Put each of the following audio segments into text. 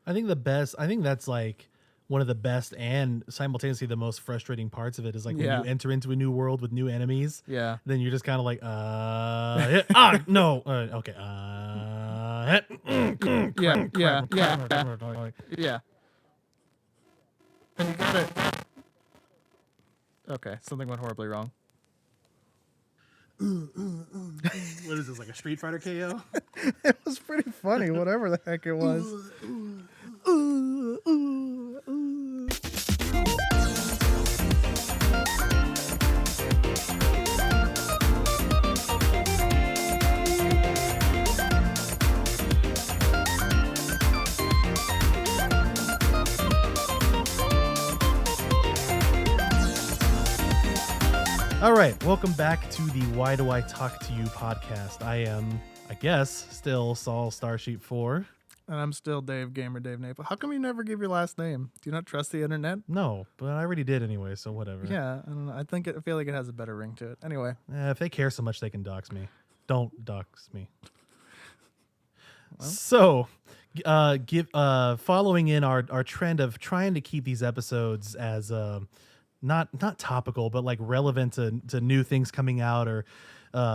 I think that's like one of the best and simultaneously the most frustrating parts of it is like when you enter into a new world with new enemies. Yeah. Then you're just kind of like, no, okay, yeah. And you gotta. Okay, something went horribly wrong. What is this, like a Street Fighter KO? It was pretty funny, whatever the heck it was. All right, welcome back to the Why Do I Talk to You podcast. I am, I guess, still Saul Starsheet 4. And I'm still Dave Gamer Dave Naple. How come you never give your last name? Do you not trust the internet? No, but I already did anyway, so whatever. Yeah, I don't know. I feel like it has a better ring to it. Anyway. If they care so much, they can dox me. Don't dox me. Well. So, following in our trend of trying to keep these episodes as not topical, but like relevant to new things coming out or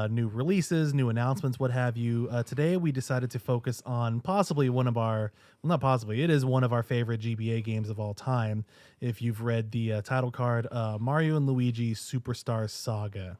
new releases, new announcements, what have you. Today we decided to focus on possibly one of our, well, not possibly, it is one of our favorite GBA games of all time. If you've read the title card, Mario and Luigi Superstar Saga.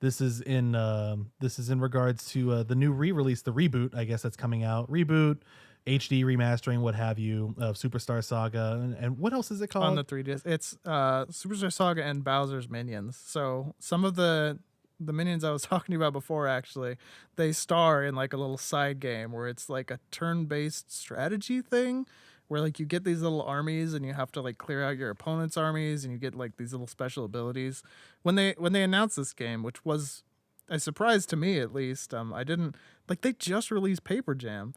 This is in regards to the new re-release, the reboot, I guess that's coming out. Reboot, HD remastering, what have you, of Superstar Saga. And what else is it called? On the 3DS. It's Superstar Saga and Bowser's Minions. So some of the minions I was talking to you about before, actually, they star in like a little side game where it's like a turn-based strategy thing where like you get these little armies and you have to like clear out your opponent's armies and you get like these little special abilities. When they announced this game, which was a surprise to me at least, I didn't like, they just released Paper Jam.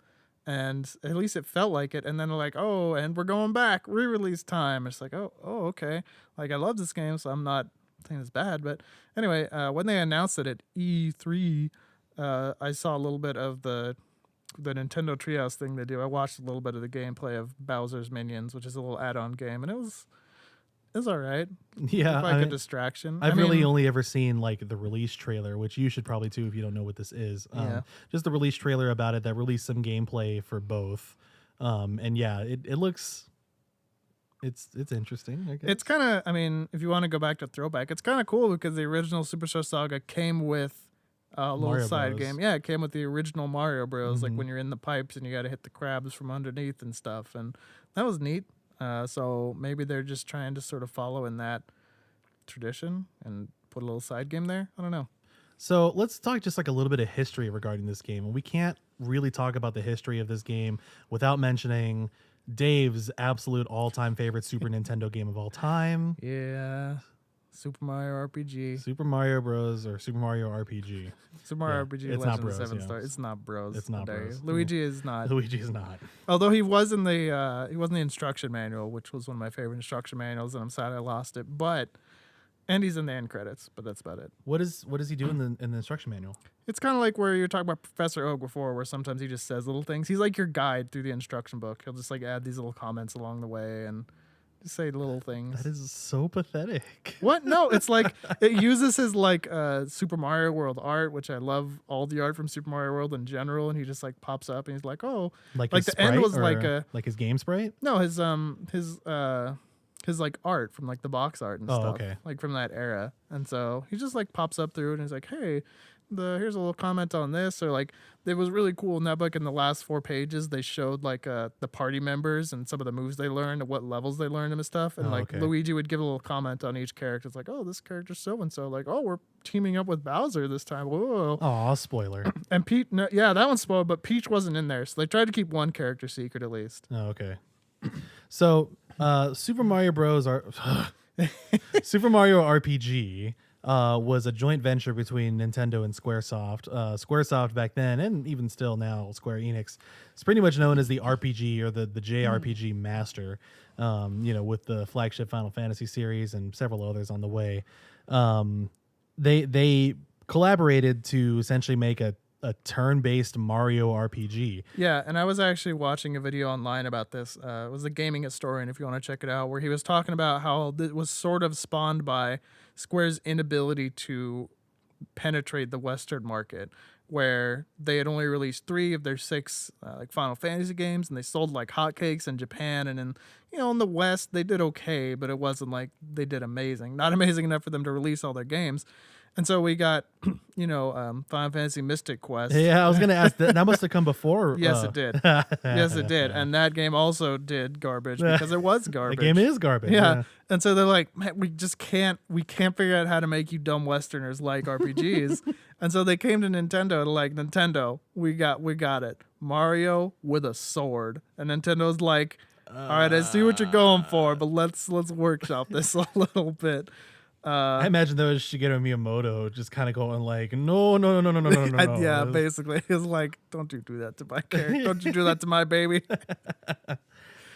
And at least it felt like it. And then they're like, oh, and we're going back, re-release time. It's like, oh, okay. Like, I love this game, so I'm not saying it's bad. But anyway, when they announced it at E3, I saw a little bit of the Nintendo Treehouse thing they do. I watched a little bit of the gameplay of Bowser's Minions, which is a little add-on game. And it was all right. Yeah, like a distraction. I've really only ever seen like the release trailer, which you should probably too if you don't know what this is. Just the release trailer about it that released some gameplay for both. And yeah, it looks, it's interesting. I guess. It's kind of, I mean, if you want to go back to throwback, it's kind of cool because the original Superstar Saga came with a little Mario side Bros. game. Yeah, it came with the original Mario Bros. Like when you're in the pipes and you got to hit the crabs from underneath and stuff, and that was neat. So maybe they're just trying to sort of follow in that tradition and put a little side game there. I don't know. So let's talk just like a little bit of history regarding this game. And we can't really talk about the history of this game without mentioning Dave's absolute all-time favorite Super Nintendo game of all time. Yeah. Super Mario RPG. Super Mario Bros. Or Super Mario RPG. Super Mario RPG. It's Legend not of Bros. the Seven Yeah. Stars. It's not Bros. It's not How dare Bros. you. Luigi is not. Luigi is not. Although he was in the instruction manual, which was one of my favorite instruction manuals, and I'm sad I lost it. And he's in the end credits, but that's about it. What does he do in the instruction manual? It's kind of like where you're talking about Professor Oak before, where sometimes he just says little things. He's like your guide through the instruction book. He'll just like add these little comments along the way and just say little things. That is so pathetic. What? No, it's like it uses his like Super Mario World art, which I love all the art from Super Mario World in general, and he just like pops up and he's like, oh, Like the end was like like his game sprite? no, his like art from like the box art and stuff, okay. like from that era. And so he just like pops up through and he's like, hey, here's a little comment on this, or like it was really cool in that book. In the last 4 pages, they showed like the party members and some of the moves they learned and what levels they learned and stuff. And Luigi would give a little comment on each character. It's like, oh, this character's so and so. Like, oh, we're teaming up with Bowser this time. Whoa. Aw, spoiler. And Peach, no, yeah, that one's spoiled, but Peach wasn't in there, so they tried to keep one character secret at least. Oh, okay. So, Super Mario Bros. Super Mario RPG was a joint venture between Nintendo and Squaresoft. Squaresoft back then, and even still now, Square Enix, is pretty much known as the RPG or the JRPG master. With the flagship Final Fantasy series and several others on the way. They collaborated to essentially make a a turn-based Mario RPG. Yeah, and I was actually watching a video online about this. It was a gaming historian, if you want to check it out, where he was talking about how it was sort of spawned by Square's inability to penetrate the Western market, where they had only released 3 of their 6 like Final Fantasy games, and they sold like hotcakes in Japan, and in the West they did okay, but it wasn't like they did amazing, not amazing enough for them to release all their games. And so we got, Final Fantasy Mystic Quest. Yeah, I was gonna ask that. That must have come before. Yes, it did. Yes, it did. And that game also did garbage because it was The garbage. game is garbage. Yeah. And so they're like, man, we can't figure out how to make you dumb Westerners like RPGs. And so they came to Nintendo to like, Nintendo, we got it. Mario with a sword. And Nintendo's like, all right, I see what you're going for, but let's workshop this a little bit. I imagine there was Shigeru Miyamoto just kind of going like, no. Yeah, basically, it's like, don't you do that to my character? Don't you do that to my baby?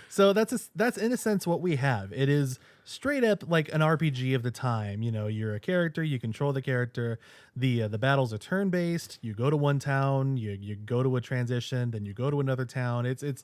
So that's in a sense what we have. It is straight up like an RPG of the time. You're a character, you control the character. The battles are turn based. You go to one town, you go to a transition, then you go to another town. It's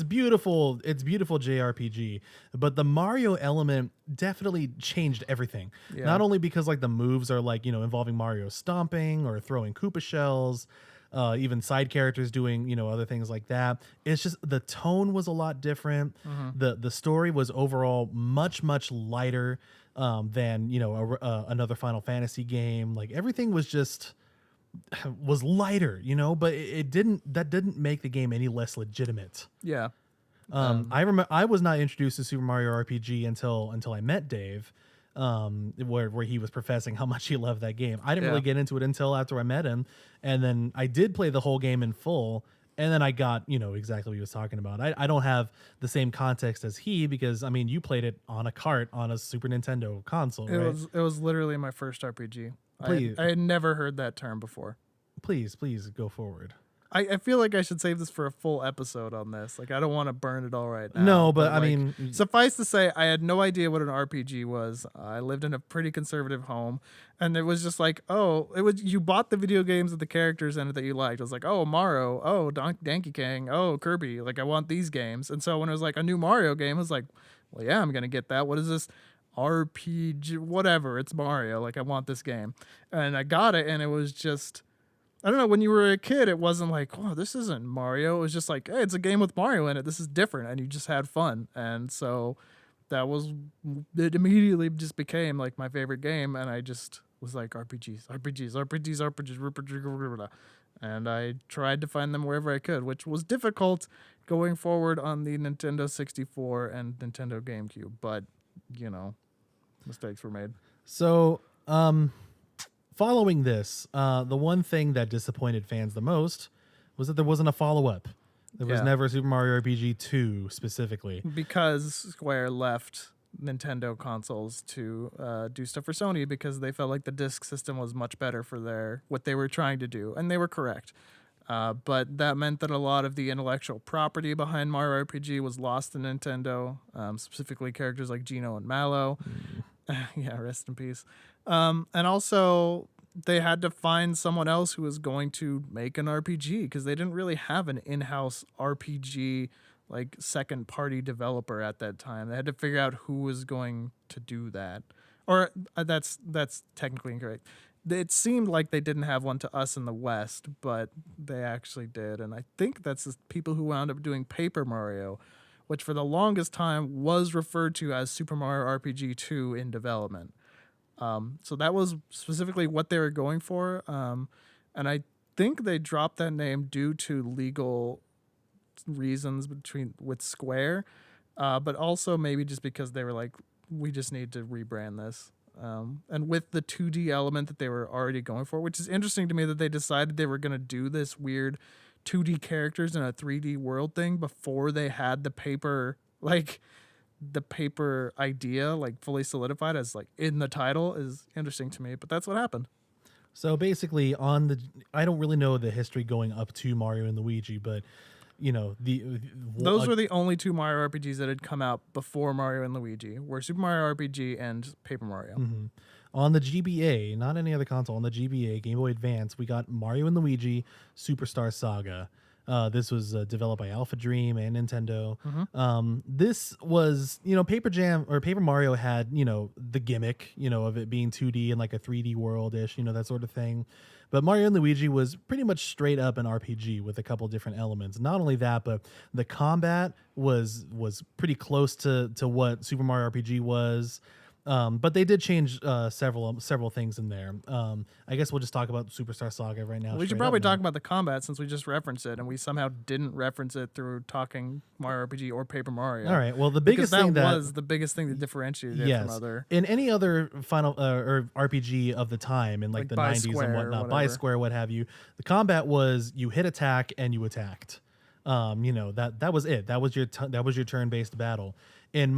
beautiful. It's beautiful JRPG. But the Mario element definitely changed everything. Yeah. Not only because like the moves are like involving Mario stomping or throwing Koopa shells. Even side characters doing other things like that. It's just the tone was a lot different. The story was overall much lighter than another Final Fantasy game. Like everything was lighter, but it didn't make the game any less legitimate. Yeah. I remember I was not introduced to Super Mario RPG until I met Dave. Where he was professing how much he loved that game. I didn't really get into it until after I met him, and then I did play the whole game in full, and then I got exactly what he was talking about. I don't have the same context as he because you played it on a cart on a Super Nintendo console. It was literally my first RPG. Please. I had never heard that term before. Please go forward. I feel like I should save this for a full episode on this. Like, I don't want to burn it all right now. No, but suffice to say, I had no idea what an RPG was. I lived in a pretty conservative home, and it was just like, you bought the video games with the characters in it that you liked. It was like, oh, Mario, oh, Donkey Kong, oh, Kirby. Like, I want these games. And so when it was like a new Mario game, I was like, well, yeah, I'm gonna get that. What is this? RPG, whatever. It's Mario. Like, I want this game, and I got it, and it was just. I don't know, when you were a kid, it wasn't like, oh, this isn't Mario. It was just like, hey, it's a game with Mario in it. This is different. And you just had fun. And so it immediately just became like my favorite game. And I just was like, RPGs. And I tried to find them wherever I could, which was difficult going forward on the Nintendo 64 and Nintendo GameCube. But, mistakes were made. So, following this, the one thing that disappointed fans the most was that there wasn't a follow-up. There was never Super Mario RPG 2 specifically. Because Square left Nintendo consoles to do stuff for Sony because they felt like the disc system was much better for what they were trying to do. And they were correct. But that meant that a lot of the intellectual property behind Mario RPG was lost to Nintendo, specifically characters like Geno and Mallow. Yeah, rest in peace. And also, they had to find someone else who was going to make an RPG because they didn't really have an in-house RPG, like second-party developer at that time. They had to figure out who was going to do that. Or that's technically incorrect. It seemed like they didn't have one to us in the West, but they actually did. And I think that's the people who wound up doing Paper Mario, which for the longest time was referred to as Super Mario RPG 2 in development. So that was specifically what they were going for. And I think they dropped that name due to legal reasons with Square, but also maybe just because they were like, we just need to rebrand this. And with the 2D element that they were already going for, which is interesting to me that they decided they were going to do this weird 2D characters in a 3D world thing before they had the paper idea like fully solidified as like in the title is interesting to me, but that's what happened. So basically I don't really know the history going up to Mario and Luigi, but those were the only 2 Mario RPGs that had come out before Mario and Luigi, were Super Mario RPG and Paper Mario. Mm-hmm. On the GBA, not any other console, on the GBA, Game Boy Advance, we got Mario and Luigi Superstar Saga. This was developed by Alpha Dream and Nintendo. Mm-hmm. This was, Paper Jam or Paper Mario had, the gimmick, of it being 2D and like a 3D world ish, that sort of thing. But Mario and Luigi was pretty much straight up an RPG with a couple different elements. Not only that, but the combat was pretty close to what Super Mario RPG was. But they did change several things in there. I guess we'll just talk about Superstar Saga right now. We should straight probably up now. talk about the combat since we just referenced it, and we somehow didn't reference it through talking Mario RPG or Paper Mario. All right. Well, the Because biggest thing that was the biggest thing that differentiated it yes, from other. in any other final or RPG of the time in like the by 90s square and or whatnot, by whatever. square, what have you, the combat was you hit attack and you attacked. That was it. That was your turn-based battle. In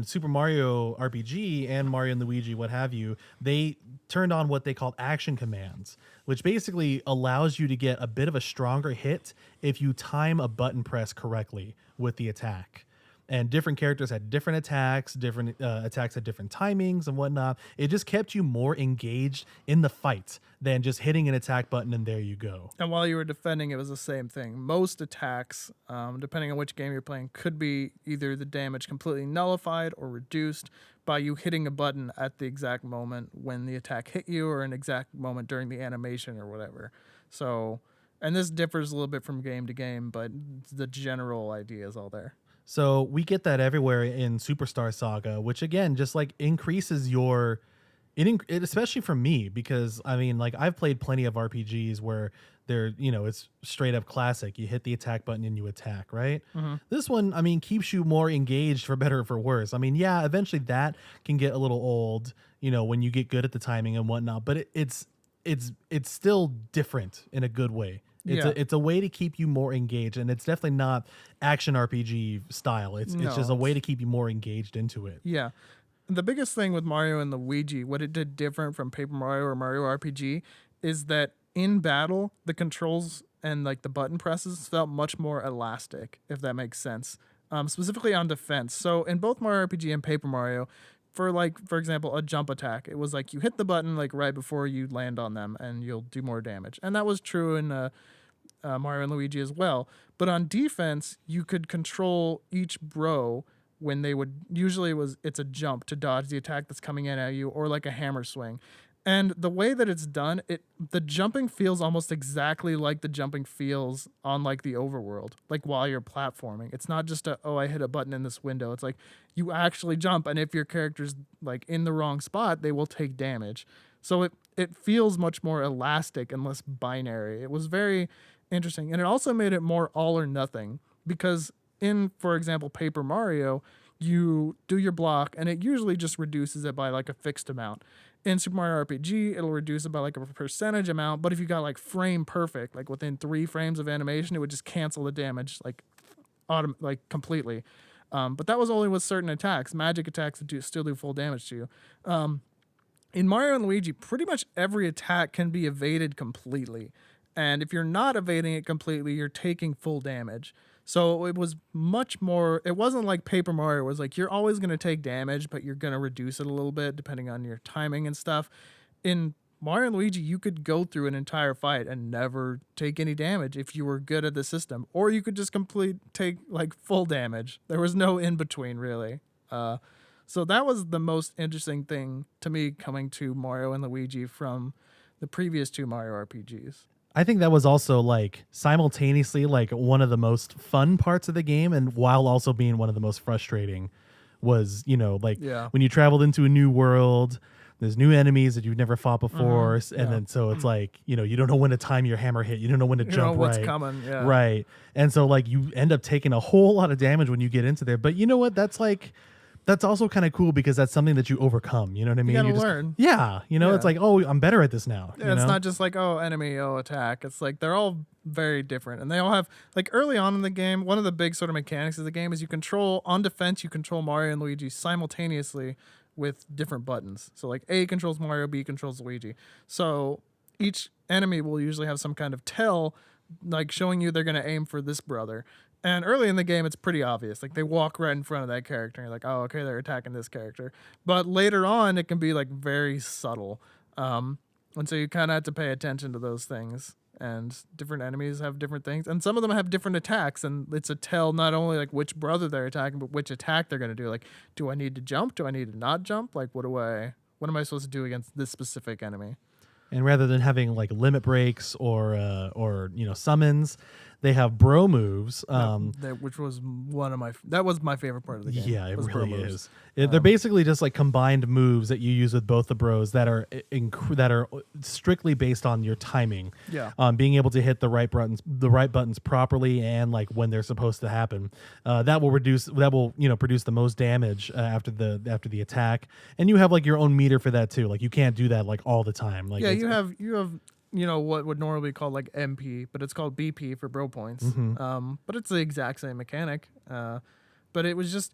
Super Mario RPG and Mario and Luigi, what have you, they turned on what they called action commands, which basically allows you to get a bit of a stronger hit if you time a button press correctly with the attack. And different characters had different attacks had different timings and whatnot. It just kept you more engaged in the fight than just hitting an attack button and there you go. And while you were defending, it was the same thing. Most attacks, depending on which game you're playing, could be either the damage completely nullified or reduced by you hitting a button at the exact moment when the attack hit you or an exact moment during the animation or whatever. So, and this differs a little bit from game to game, but the general idea is all there. So we get that everywhere in Superstar Saga, which again just like increases it especially for me, because I mean, like, I've played plenty of RPGs where they're, it's straight up classic. You hit the attack button and you attack, right? Mm-hmm. This one, I mean, keeps you more engaged for better or for worse. I mean, yeah, eventually that can get a little old, when you get good at the timing and whatnot, but it's still different in a good way. It's a way to keep you more engaged, and it's definitely not action RPG style. It's just a way to keep you more engaged into it. Yeah. The biggest thing with Mario and Luigi, what it did different from Paper Mario or Mario RPG, is that in battle, the controls and like the button presses felt much more elastic, if that makes sense. Specifically on defense. So in both Mario RPG and Paper Mario, for example, a jump attack, it was like you hit the button like right before you land on them and you'll do more damage. And that was true in Mario and Luigi as well. But on defense, you could control each bro when they would, usually it's a jump to dodge the attack that's coming in at you, or like a hammer swing. And the way that it's done, the jumping feels almost exactly like the jumping feels on like the overworld, like while you're platforming. It's not just I hit a button in this window. It's like you actually jump, and if your character's like in the wrong spot, they will take damage. So it feels much more elastic and less binary. It was very interesting. And it also made it more all or nothing, because in, for example, Paper Mario, you do your block and it usually just reduces it by like a fixed amount. In Super Mario RPG, it'll reduce it by like a percentage amount, but if you got like frame perfect, like within 3 frames of animation, it would just cancel the damage like completely. But that was only with certain attacks. Magic attacks still do full damage to you. In Mario and Luigi, pretty much every attack can be evaded completely. And if you're not evading it completely, you're taking full damage. So it was much more, it wasn't like Paper Mario. It was like you're always going to take damage, but you're going to reduce it a little bit depending on your timing and stuff. In Mario and Luigi, you could go through an entire fight and never take any damage if you were good at the system. Or you could just take like full damage. There was no in between, really. So that was the most interesting thing to me coming to Mario and Luigi from the previous 2 Mario RPGs. I think that was also like simultaneously like one of the most fun parts of the game, and while also being one of the most frustrating was, when you traveled into a new world, there's new enemies that you've never fought before. And then so it's like, you don't know when to time your hammer hit. You don't know when to jump what's right. coming. Yeah. Right. And so like you end up taking a whole lot of damage when you get into there. But you know what? That's also kind of cool because that's something that you overcome. You know what I mean? You gotta learn. Yeah. It's like, oh, I'm better at this now. Yeah, it's not just like, enemy, attack. It's like they're all very different. And they all have, like, early on in the game, one of the big sort of mechanics of the game is on defense, you control Mario and Luigi simultaneously with different buttons. So, like, A controls Mario, B controls Luigi. So each enemy will usually have some kind of tell, like showing you they're going to aim for this brother. And early in the game, it's pretty obvious. Like they walk right in front of that character, and you're like, oh, okay, they're attacking this character. But later on, it can be like very subtle, and so you kind of have to pay attention to those things. And different enemies have different things, and some of them have different attacks. And it's a tell not only like which brother they're attacking, but which attack they're going to do. Like, do I need to jump? Do I need to not jump? Like, what am I supposed to do against this specific enemy? And rather than having like limit breaks or summons, they have bro moves. Which was that was my favorite part of the game. Yeah, it was bro really moves. is. They're basically just like combined moves that you use with both the bros that are strictly based on your timing. Yeah. Being able to hit the right buttons properly and like when they're supposed to happen. That will produce the most damage after the attack. And you have like your own meter for that too. Like you can't do that like all the time. Like yeah, you have what would normally be called like MP, but it's called BP for bro points. But it's the exact same mechanic. But it was just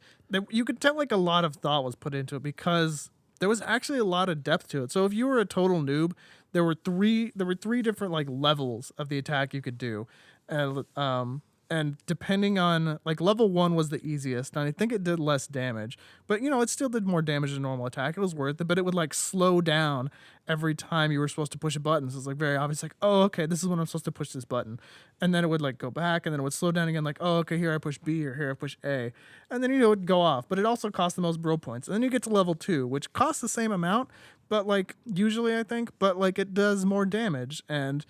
you could tell like a lot of thought was put into it because there was actually a lot of depth to it. So if you were a total noob, there were three different like levels of the attack you could do, and depending on like level 1 was the easiest, and I think it did less damage, but it still did more damage than a normal attack. It was worth it, but it would like slow down every time you were supposed to push a button. So it's like very obvious, like, oh, okay, this is when I'm supposed to push this button, and then it would like go back, and then it would slow down again, like, oh, okay, here I push B or here I push A, and then it would go off. But it also cost the most bro points, and then you get to level 2, which costs the same amount, but like usually I think, but like it does more damage, and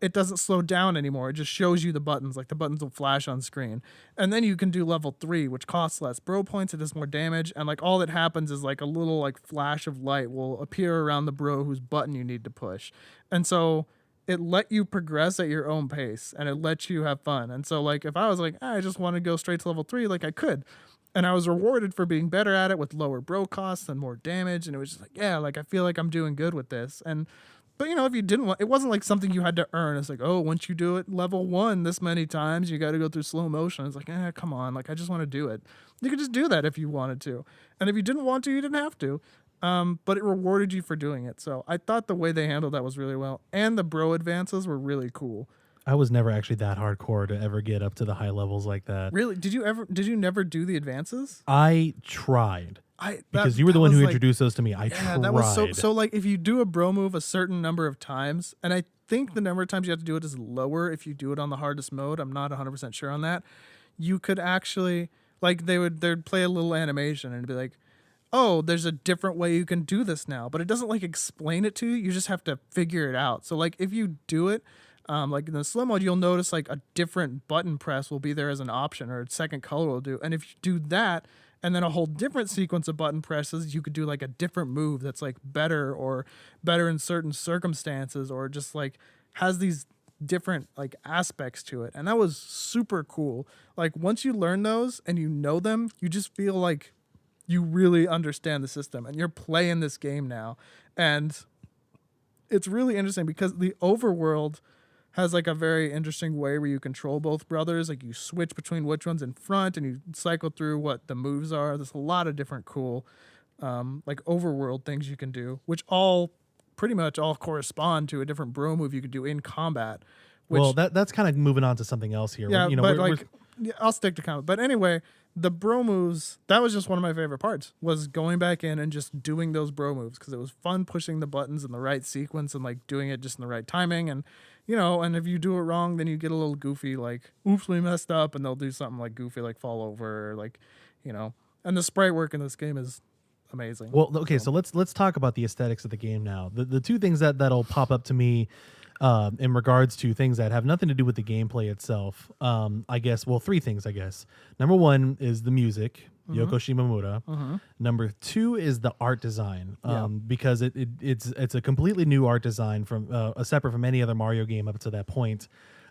it doesn't slow down anymore. It just shows you the buttons. Like the buttons will flash on screen. And then you can do level 3, which costs less bro points. It does more damage. And like all that happens is like a little like flash of light will appear around the bro whose button you need to push. And so it let you progress at your own pace and it lets you have fun. And so like if I was like, I just want to go straight to level 3, like I could. And I was rewarded for being better at it with lower bro costs and more damage. And it was just like, yeah, like I feel like I'm doing good with this. But if you didn't want, it wasn't like something you had to earn. It's like, oh, once you do it level 1 this many times, you got to go through slow motion. It's like, come on, like I just want to do it. You could just do that if you wanted to, and if you didn't want to, you didn't have to. But it rewarded you for doing it. So I thought the way they handled that was really well, and the bro advances were really cool. I was never actually that hardcore to ever get up to the high levels like that. Really? Did you never do the advances? I tried. Because you were the one who introduced those to me. I tried. That was so like if you do a bro move a certain number of times, and I think the number of times you have to do it is lower if you do it on the hardest mode. I'm not 100% sure on that. You could actually like they'd play a little animation and be like, oh, there's a different way you can do this now, but it doesn't like explain it to you. You just have to figure it out. So like if you do it, like in the slow mode, you'll notice like a different button press will be there as an option, or a second color will do. And if you do that, and then a whole different sequence of button presses, you could do like a different move that's like better in certain circumstances, or just like has these different like aspects to it. And that was super cool. Like once you learn those and you know them, you just feel like you really understand the system and you're playing this game now. And it's really interesting because the overworld has like a very interesting way where you control both brothers. Like you switch between which one's in front and you cycle through what the moves are. There's a lot of different cool like overworld things you can do, which pretty much all correspond to a different bro move you could do in combat. Well, that's kind of moving on to something else here. Yeah, I'll stick to combat. But anyway, the bro moves, that was just one of my favorite parts, was going back in and just doing those bro moves because it was fun pushing the buttons in the right sequence and like doing it just in the right timing. And and if you do it wrong, then you get a little goofy, like, oops, we messed up, and they'll do something like goofy, like fall over, or like, and the sprite work in this game is amazing. Well, okay, so let's talk about the aesthetics of the game now. The two things that'll pop up to me in regards to things that have nothing to do with the gameplay itself, I guess, well, three things, I guess. Number one is the music, Yoko Shimomura. Number two is the art design, because it's a completely new art design from separate from any other Mario game up to that point.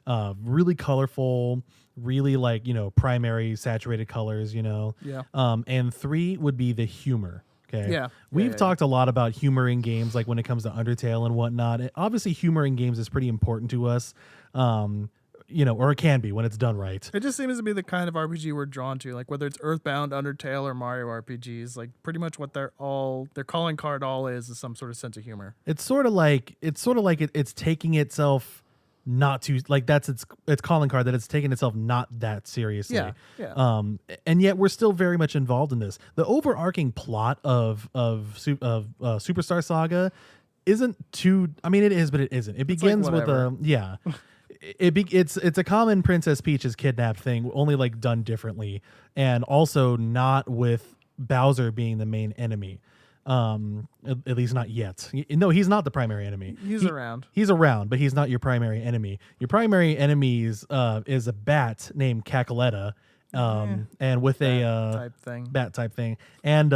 Really colorful, really like, primary saturated colors, and three would be the humor. Okay. Yeah. We've talked a lot about humor in games, like when it comes to Undertale and whatnot. Obviously, humor in games is pretty important to us, or it can be when it's done right. It just seems to be the kind of RPG we're drawn to, like whether it's Earthbound, Undertale, or Mario RPGs. Like pretty much what their calling card all is some sort of sense of humor. It's sort of like it's taking itself not too like that's its calling card, that it's taken itself not that seriously. Yeah. And yet we're still very much involved in this. The overarching plot of Superstar Saga isn't too. I mean, it is, but it isn't. It begins with whatever. it's a common Princess Peach is kidnapped thing, only like done differently, and also not with Bowser being the main enemy. At least not yet. No, he's not the primary enemy. He's around. He's around, but he's not your primary enemy. Your primary enemy is a bat named Cackletta, and with Type thing. bat type thing, and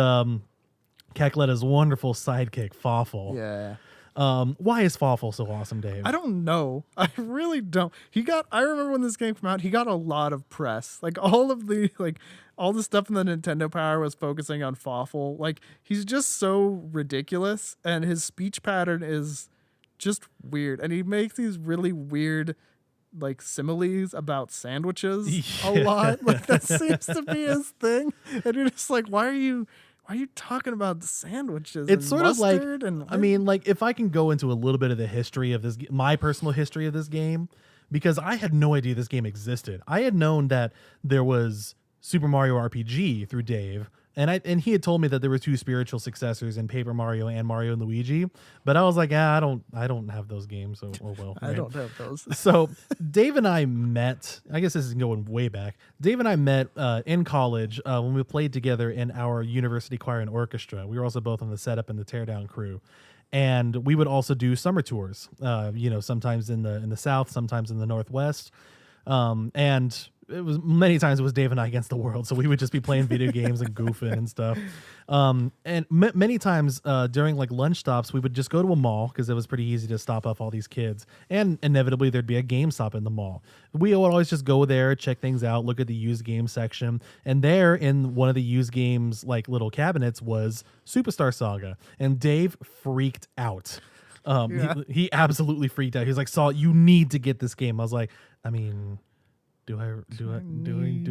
Cackletta's wonderful sidekick Fawful. Yeah. Why is Fawful so awesome, Dave? I don't know. I really don't. I remember when this game came out, he got a lot of press. Like all the stuff in the Nintendo Power was focusing on Fawful. Like he's just so ridiculous, and his speech pattern is just weird. And he makes these really weird like similes about sandwiches a lot. Like that seems to be his thing. And you're just like, why are you talking about the sandwiches? It's sort of like, and I mean, like if I can go into a little bit of the history of this, my personal history of this game, because I had no idea this game existed. I had known that there was Super Mario RPG through Dave, and he had told me that there were two spiritual successors in Paper Mario and Mario and Luigi, but I was like, I don't have those games, so oh well. I don't have those. So Dave and I met, I guess this is going way back. Dave and I met in college when we played together in our university choir and orchestra. We were also both on the setup and the teardown crew. And we would also do summer tours, sometimes in the South, sometimes in the Northwest. And it was many times it was Dave and I against the world. So we would just be playing video games and goofing and stuff. And many times during like lunch stops, we would just go to a mall because it was pretty easy to stop off all these kids. And inevitably there'd be a GameStop in the mall. We would always just go there, check things out, look at the used game section. And there in one of the used games, like little cabinets, was Superstar Saga. And Dave freaked out. He absolutely freaked out. He was like, Saul, you need to get this game. I was like, I mean, do I really need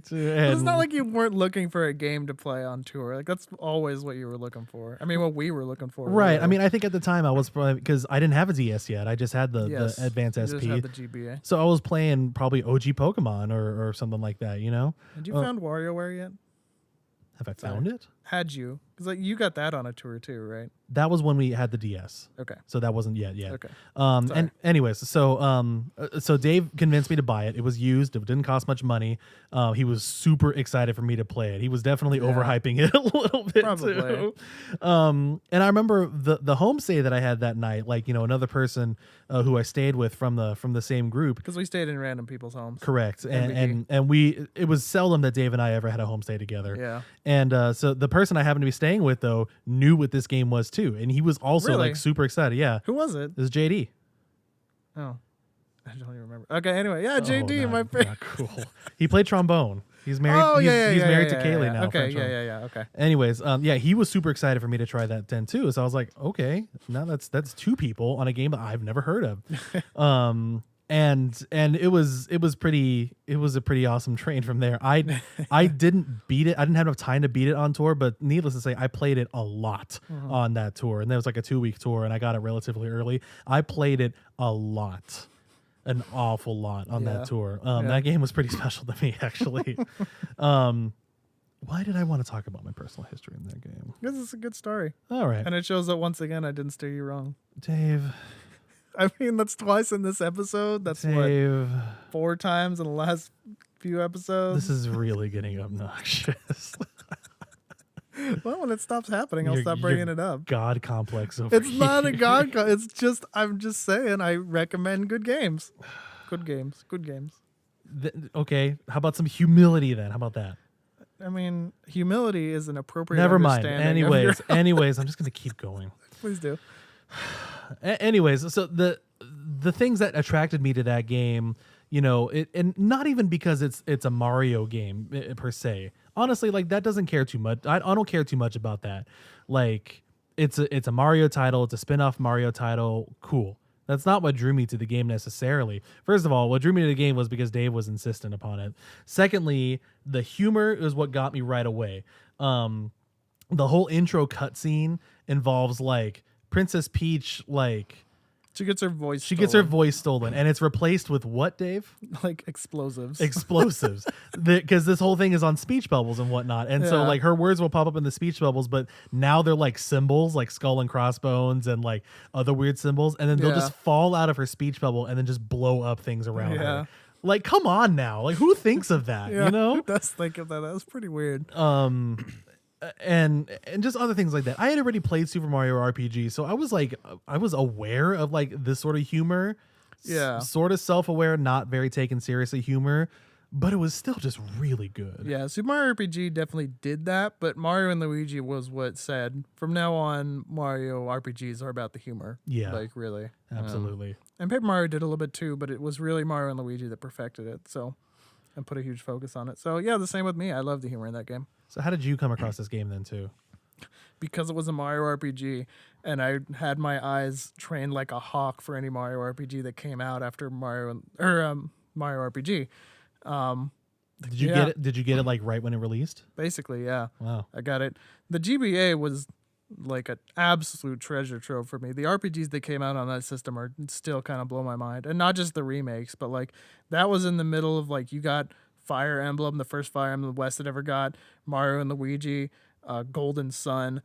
to? But it's not like you weren't looking for a game to play on tour. Like that's always what you were looking for. I mean, what we were looking for. Right. Really. I mean, I think at the time I was probably, because I didn't have a DS yet. I just had the Advanced you SP. just had the GBA. So I was playing probably OG Pokemon or something like that, you know? Had you found WarioWare yet? Have I found it? Had you? Because like you got that on a tour too, right? That was when we had the DS. Okay. So that wasn't yet. Okay. And anyways, so Dave convinced me to buy it. It was used. It didn't cost much money. He was super excited for me to play it. He was definitely overhyping it a little bit too. And I remember the home stay that I had that night, like, another person who I stayed with from the same group. Because we stayed in random people's homes. Correct. MBG. And it was seldom that Dave and I ever had a home stay together. Yeah. And so the person I happened to be staying with, though, knew what this game was too, and he was also Really? like super excited. Yeah. Who was it? It was JD. Oh, I don't even remember. Okay. Anyway, yeah, JD, my favorite. Not cool. He played trombone. He's married. Oh, he's married to yeah, Kaylee yeah. now. Okay. French horn. Yeah. Okay. Anyways, he was super excited for me to try that then too. So I was like, okay, now that's two people on a game that I've never heard of. And it was a pretty awesome train from there. I didn't beat it. I didn't have enough time to beat it on tour, but needless to say, I played it a lot on that tour. And there was like a 2-week tour, and I got it relatively early. I played it a lot. An awful lot on that tour. That game was pretty special to me, actually. Why did I want to talk about my personal history in that game? Because it's a good story. All right. And it shows that once again, I didn't steer you wrong. Dave. I mean, that's twice in this episode. That's Dave. what, 4 times in the last few episodes. This is really getting obnoxious. Well, when it stops happening, I'll stop bringing it up. God complex over It's not a here. God. It's just, I'm just saying, I recommend good games. Good games. Good games. Okay. How about some humility then? How about that? I mean, humility is an appropriate. Never mind. understanding of your- Anyways, I'm just going to keep going. Please do. Anyways, so the things that attracted me to that game, and not even because it's a Mario game per se. Honestly, like that doesn't care too much. I don't care too much about that. Like it's a Mario title. It's a spin-off Mario title. Cool. That's not what drew me to the game necessarily. First of all, what drew me to the game was because Dave was insistent upon it. Secondly, the humor is what got me right away. The whole intro cutscene involves like Princess Peach like She gets her voice She gets her stolen. voice stolen, and it's replaced with what, Dave? Like explosives. Explosives. Because this whole thing is on speech bubbles and whatnot. And so Yeah. like her words will pop up in the speech bubbles, but now they're like symbols, like skull and crossbones and like other weird symbols. And then they'll Yeah. just fall out of her speech bubble and then just blow up things around Yeah. her. Like, come on now. Like, who thinks of that? Yeah, You know? who does think of that? That was pretty weird. And just other things like that. I had already played Super Mario RPG, so I was aware of like this sort of humor. Yeah. Sort of self-aware, not very taken seriously humor, but it was still just really good. Yeah, Super Mario RPG definitely did that, but Mario and Luigi was what said from now on Mario RPGs are about the humor. Yeah. Like really. Absolutely. And Paper Mario did a little bit too, but it was really Mario and Luigi that perfected it. So and put a huge focus on it. So yeah, the same with me. I love the humor in that game. So how did you come across this game then too? Because it was a Mario RPG and I had my eyes trained like a hawk for any Mario RPG that came out after Mario RPG. Did you Yeah. get it? Did you get it like right when it released? Basically, yeah. Wow. I got it. The GBA was like an absolute treasure trove for me. The RPGs that came out on that system are still kind of blow my mind. And not just the remakes, but like that was in the middle of like you got Fire Emblem, the first Fire Emblem the West had ever got, Mario and Luigi, Golden Sun,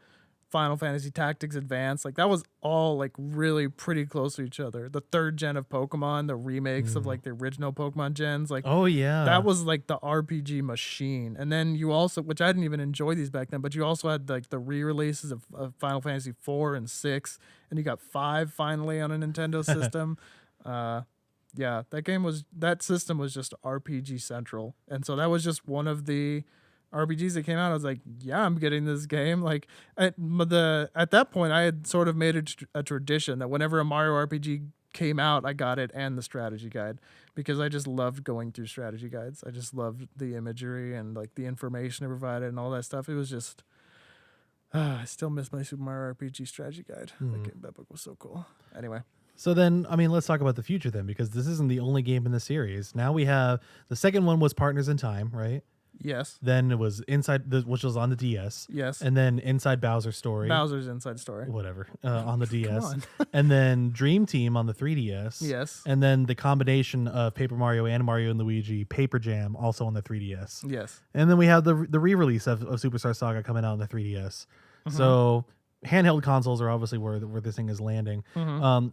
Final Fantasy Tactics Advance. Like that was all like really pretty close to each other. The third gen of Pokemon, the remakes of like the original Pokemon gens, like Oh yeah. that was like the RPG machine. And then you also, which I didn't even enjoy these back then, but you also had like the re-releases of Final Fantasy 4 and 6, and you got 5 finally on a Nintendo system. Yeah, that system was just RPG central. And so that was just one of the RPGs that came out. I was like, yeah, I'm getting this game. Like at that point, I had sort of made a tradition that whenever a Mario RPG came out, I got it and the strategy guide because I just loved going through strategy guides. I just loved the imagery and like the information it provided and all that stuff. It was just, I still miss my Super Mario RPG strategy guide. That book was so cool. Anyway. So then, I mean, let's talk about the future then, because this isn't the only game in the series. Now we have the second one was Partners in Time, right? Yes. Then it was which was on the DS. Yes. And then Inside Bowser's Story. Bowser's Inside Story. Whatever. On the DS. on. And then Dream Team on the 3DS. Yes. And then the combination of Paper Mario and Mario and Luigi, Paper Jam, also on the 3DS. Yes. And then we have the re-release of Superstar Saga coming out on the 3DS. So handheld consoles are obviously where this thing is landing.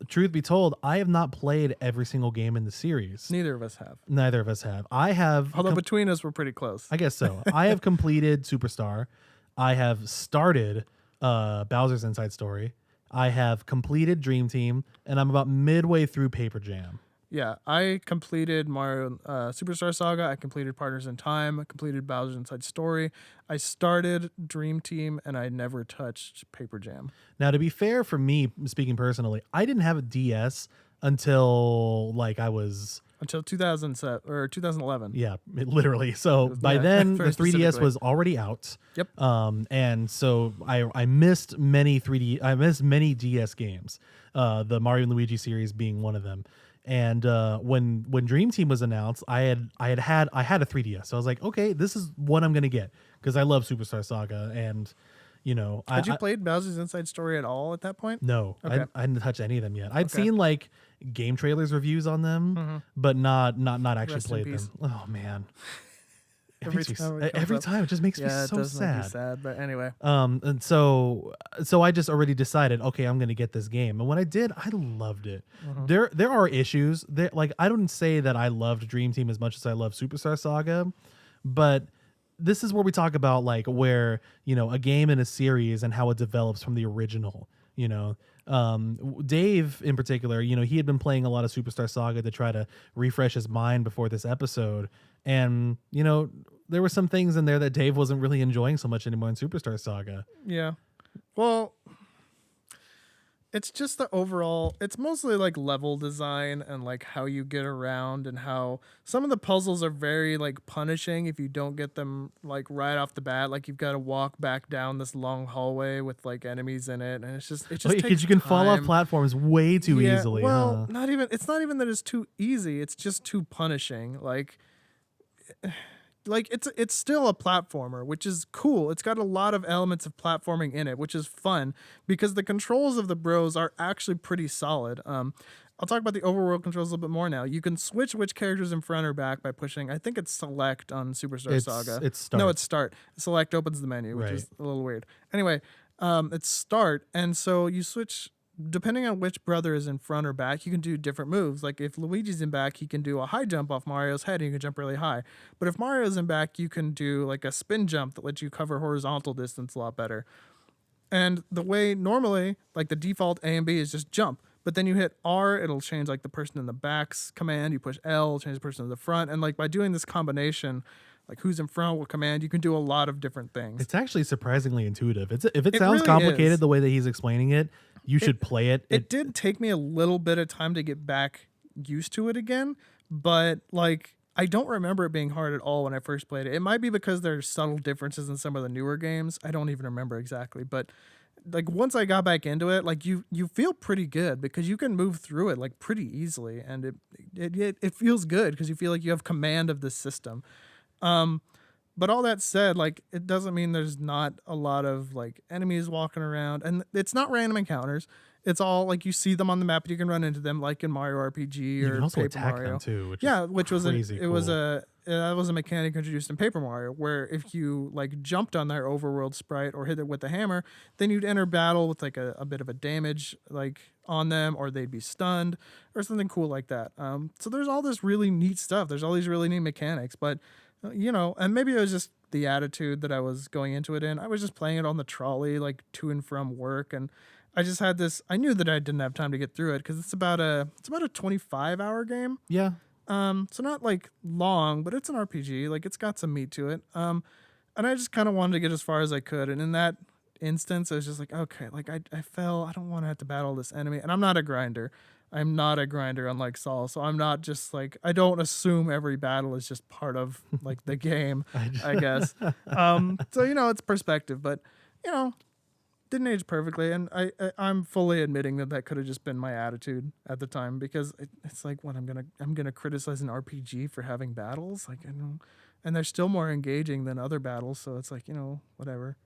Truth be told, I have not played every single game in the series. Neither of us have. Neither of us have. I have. Although between us, we're pretty close. I guess so. I have completed Superstar. I have started Bowser's Inside Story. I have completed Dream Team, and I'm about midway through Paper Jam. Yeah, I completed Mario Superstar Saga. I completed Partners in Time. I completed Bowser's Inside Story. I started Dream Team, and I never touched Paper Jam. Now, to be fair, for me, speaking personally, I didn't have a DS until like I was. Until 2007 or 2011. Yeah, literally. So by yeah, then the very 3DS specifically. was already out. Yep. And so I missed many many DS games. The Mario and Luigi series being one of them. And when Dream Team was announced, I had a 3DS. So I was like, okay, this is what I'm gonna get because I love Superstar Saga, and you know, Had you played Bowser's Inside Story at all at that point? No, Okay. I didn't touch any of them yet. I'd Okay. seen like game trailers reviews on them, but not actually Rest in played peace. them. Oh man. Every time it comes Every up. time it just makes me Yeah, it so does make me sad. sad. But anyway, And so I just already decided, okay, I'm gonna get this game. And when I did, I loved it. There are issues. Like I don't say that I loved Dream Team as much as I love Superstar Saga, but this is where we talk about like where, you know, a game in a series and how it develops from the original, you know. Dave in particular, you know, he had been playing a lot of Superstar Saga to try to refresh his mind before this episode. And, you know, there were some things in there that Dave wasn't really enjoying so much anymore in Superstar Saga. yeah. Well, it's just the overall, it's mostly like level design and like how you get around and how some of the puzzles are very like punishing if you don't get them like right off the bat. Like you've got to walk back down this long hallway with like enemies in it. And it just Because takes you can fall off time. platforms way too Yeah, easily. Well, huh? it's not even that it's too easy. It's just too punishing. Like like it's still a platformer, which is cool. It's got a lot of elements of platforming in it, which is fun because the controls of the Bros are actually pretty solid. I'll talk about the overworld controls a little bit more now. You can switch which characters in front or back by pushing. I think it's select on Superstar Saga. It's No, start. it's start. Select opens the menu, which Right. is a little weird. Anyway, it's start, and so you switch depending on which brother is in front or back. You can do different moves. Like if Luigi's in back, he can do a high jump off Mario's head, and you can jump really high. But if Mario's in back, you can do like a spin jump that lets you cover horizontal distance a lot better. And the way normally, like the default A and B is just jump. But then you hit R, it'll change like the person in the back's command. You push L, it'll change the person in the front. And like by doing this combination, like who's in front, what command, you can do a lot of different things. It's actually surprisingly intuitive. If it sounds really complicated is. the way that he's explaining it, you should play it. It did take me a little bit of time to get back used to it again, but like I don't remember it being hard at all when I first played it. It might be because there's subtle differences in some of the newer games. I don't even remember exactly, but like once I got back into it, like you feel pretty good because you can move through it like pretty easily, and it feels good because you feel like you have command of the system. But all that said, like it doesn't mean there's not a lot of like enemies walking around, and it's not random encounters. It's all like you see them on the map and you can run into them, like in Mario RPG you or can also Paper attack Mario. them too. Which Yeah, is which was crazy it was cool. that was a mechanic introduced in Paper Mario, where if you like jumped on their overworld sprite or hit it with a hammer, then you'd enter battle with like a bit of a damage like on them, or they'd be stunned or something cool like that. So there's all this really neat stuff. There's all these really neat mechanics, but you know, and maybe it was just the attitude that I was going into it in. I was just playing it on the trolley, like to and from work, and I just had this. I knew that I didn't have time to get through it because it's about a 25-hour game. Yeah. So not like long, but it's an RPG. Like it's got some meat to it. And I just kind of wanted to get as far as I could. And in that instance, I was just like, okay, like I fell. I don't want to have to battle this enemy. And I'm not a grinder. I'm not a grinder unlike Saul. So I'm not just like, I don't assume every battle is just part of like the game, I guess. So, you know, it's perspective, but you know, didn't age perfectly, and I'm fully admitting that that could have just been my attitude at the time because it's like what I'm gonna criticize an RPG for having battles, like I know, and they're still more engaging than other battles, so it's like, you know, whatever.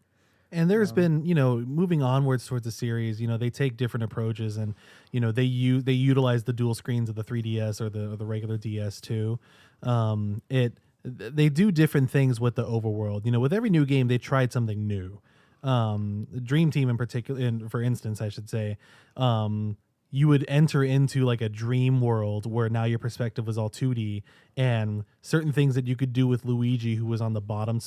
And there's been, you know, moving onwards towards the series, you know, they take different approaches, and you know they utilize the dual screens of the 3DS or the regular DS too. They do different things with the overworld. You know, with every new game, they tried something new. Dream Team in particular, for instance, I should say, you would enter into like a dream world where now your perspective was all 2D, and certain things that you could do with Luigi, who was on the bottom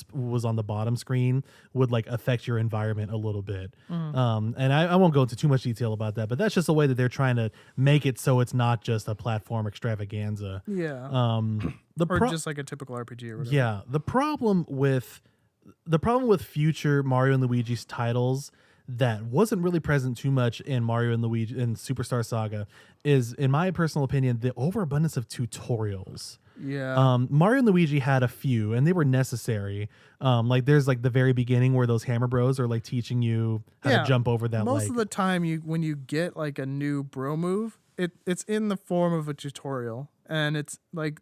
screen, would like affect your environment a little bit. And I won't go into too much detail about that, but that's just a way that they're trying to make it so it's not just a platform extravaganza. Yeah. The Or just like a typical RPG or whatever. yeah, the problem with future Mario and Luigi's titles that wasn't really present too much in Mario and Luigi and Superstar Saga is, in my personal opinion, the overabundance of tutorials. Yeah. Mario and Luigi had a few, and they were necessary. Like there's like the very beginning where those Hammer Bros are like teaching you how to jump over that. Most like, of the time, when you get like a new bro move, it's in the form of a tutorial, and it's like,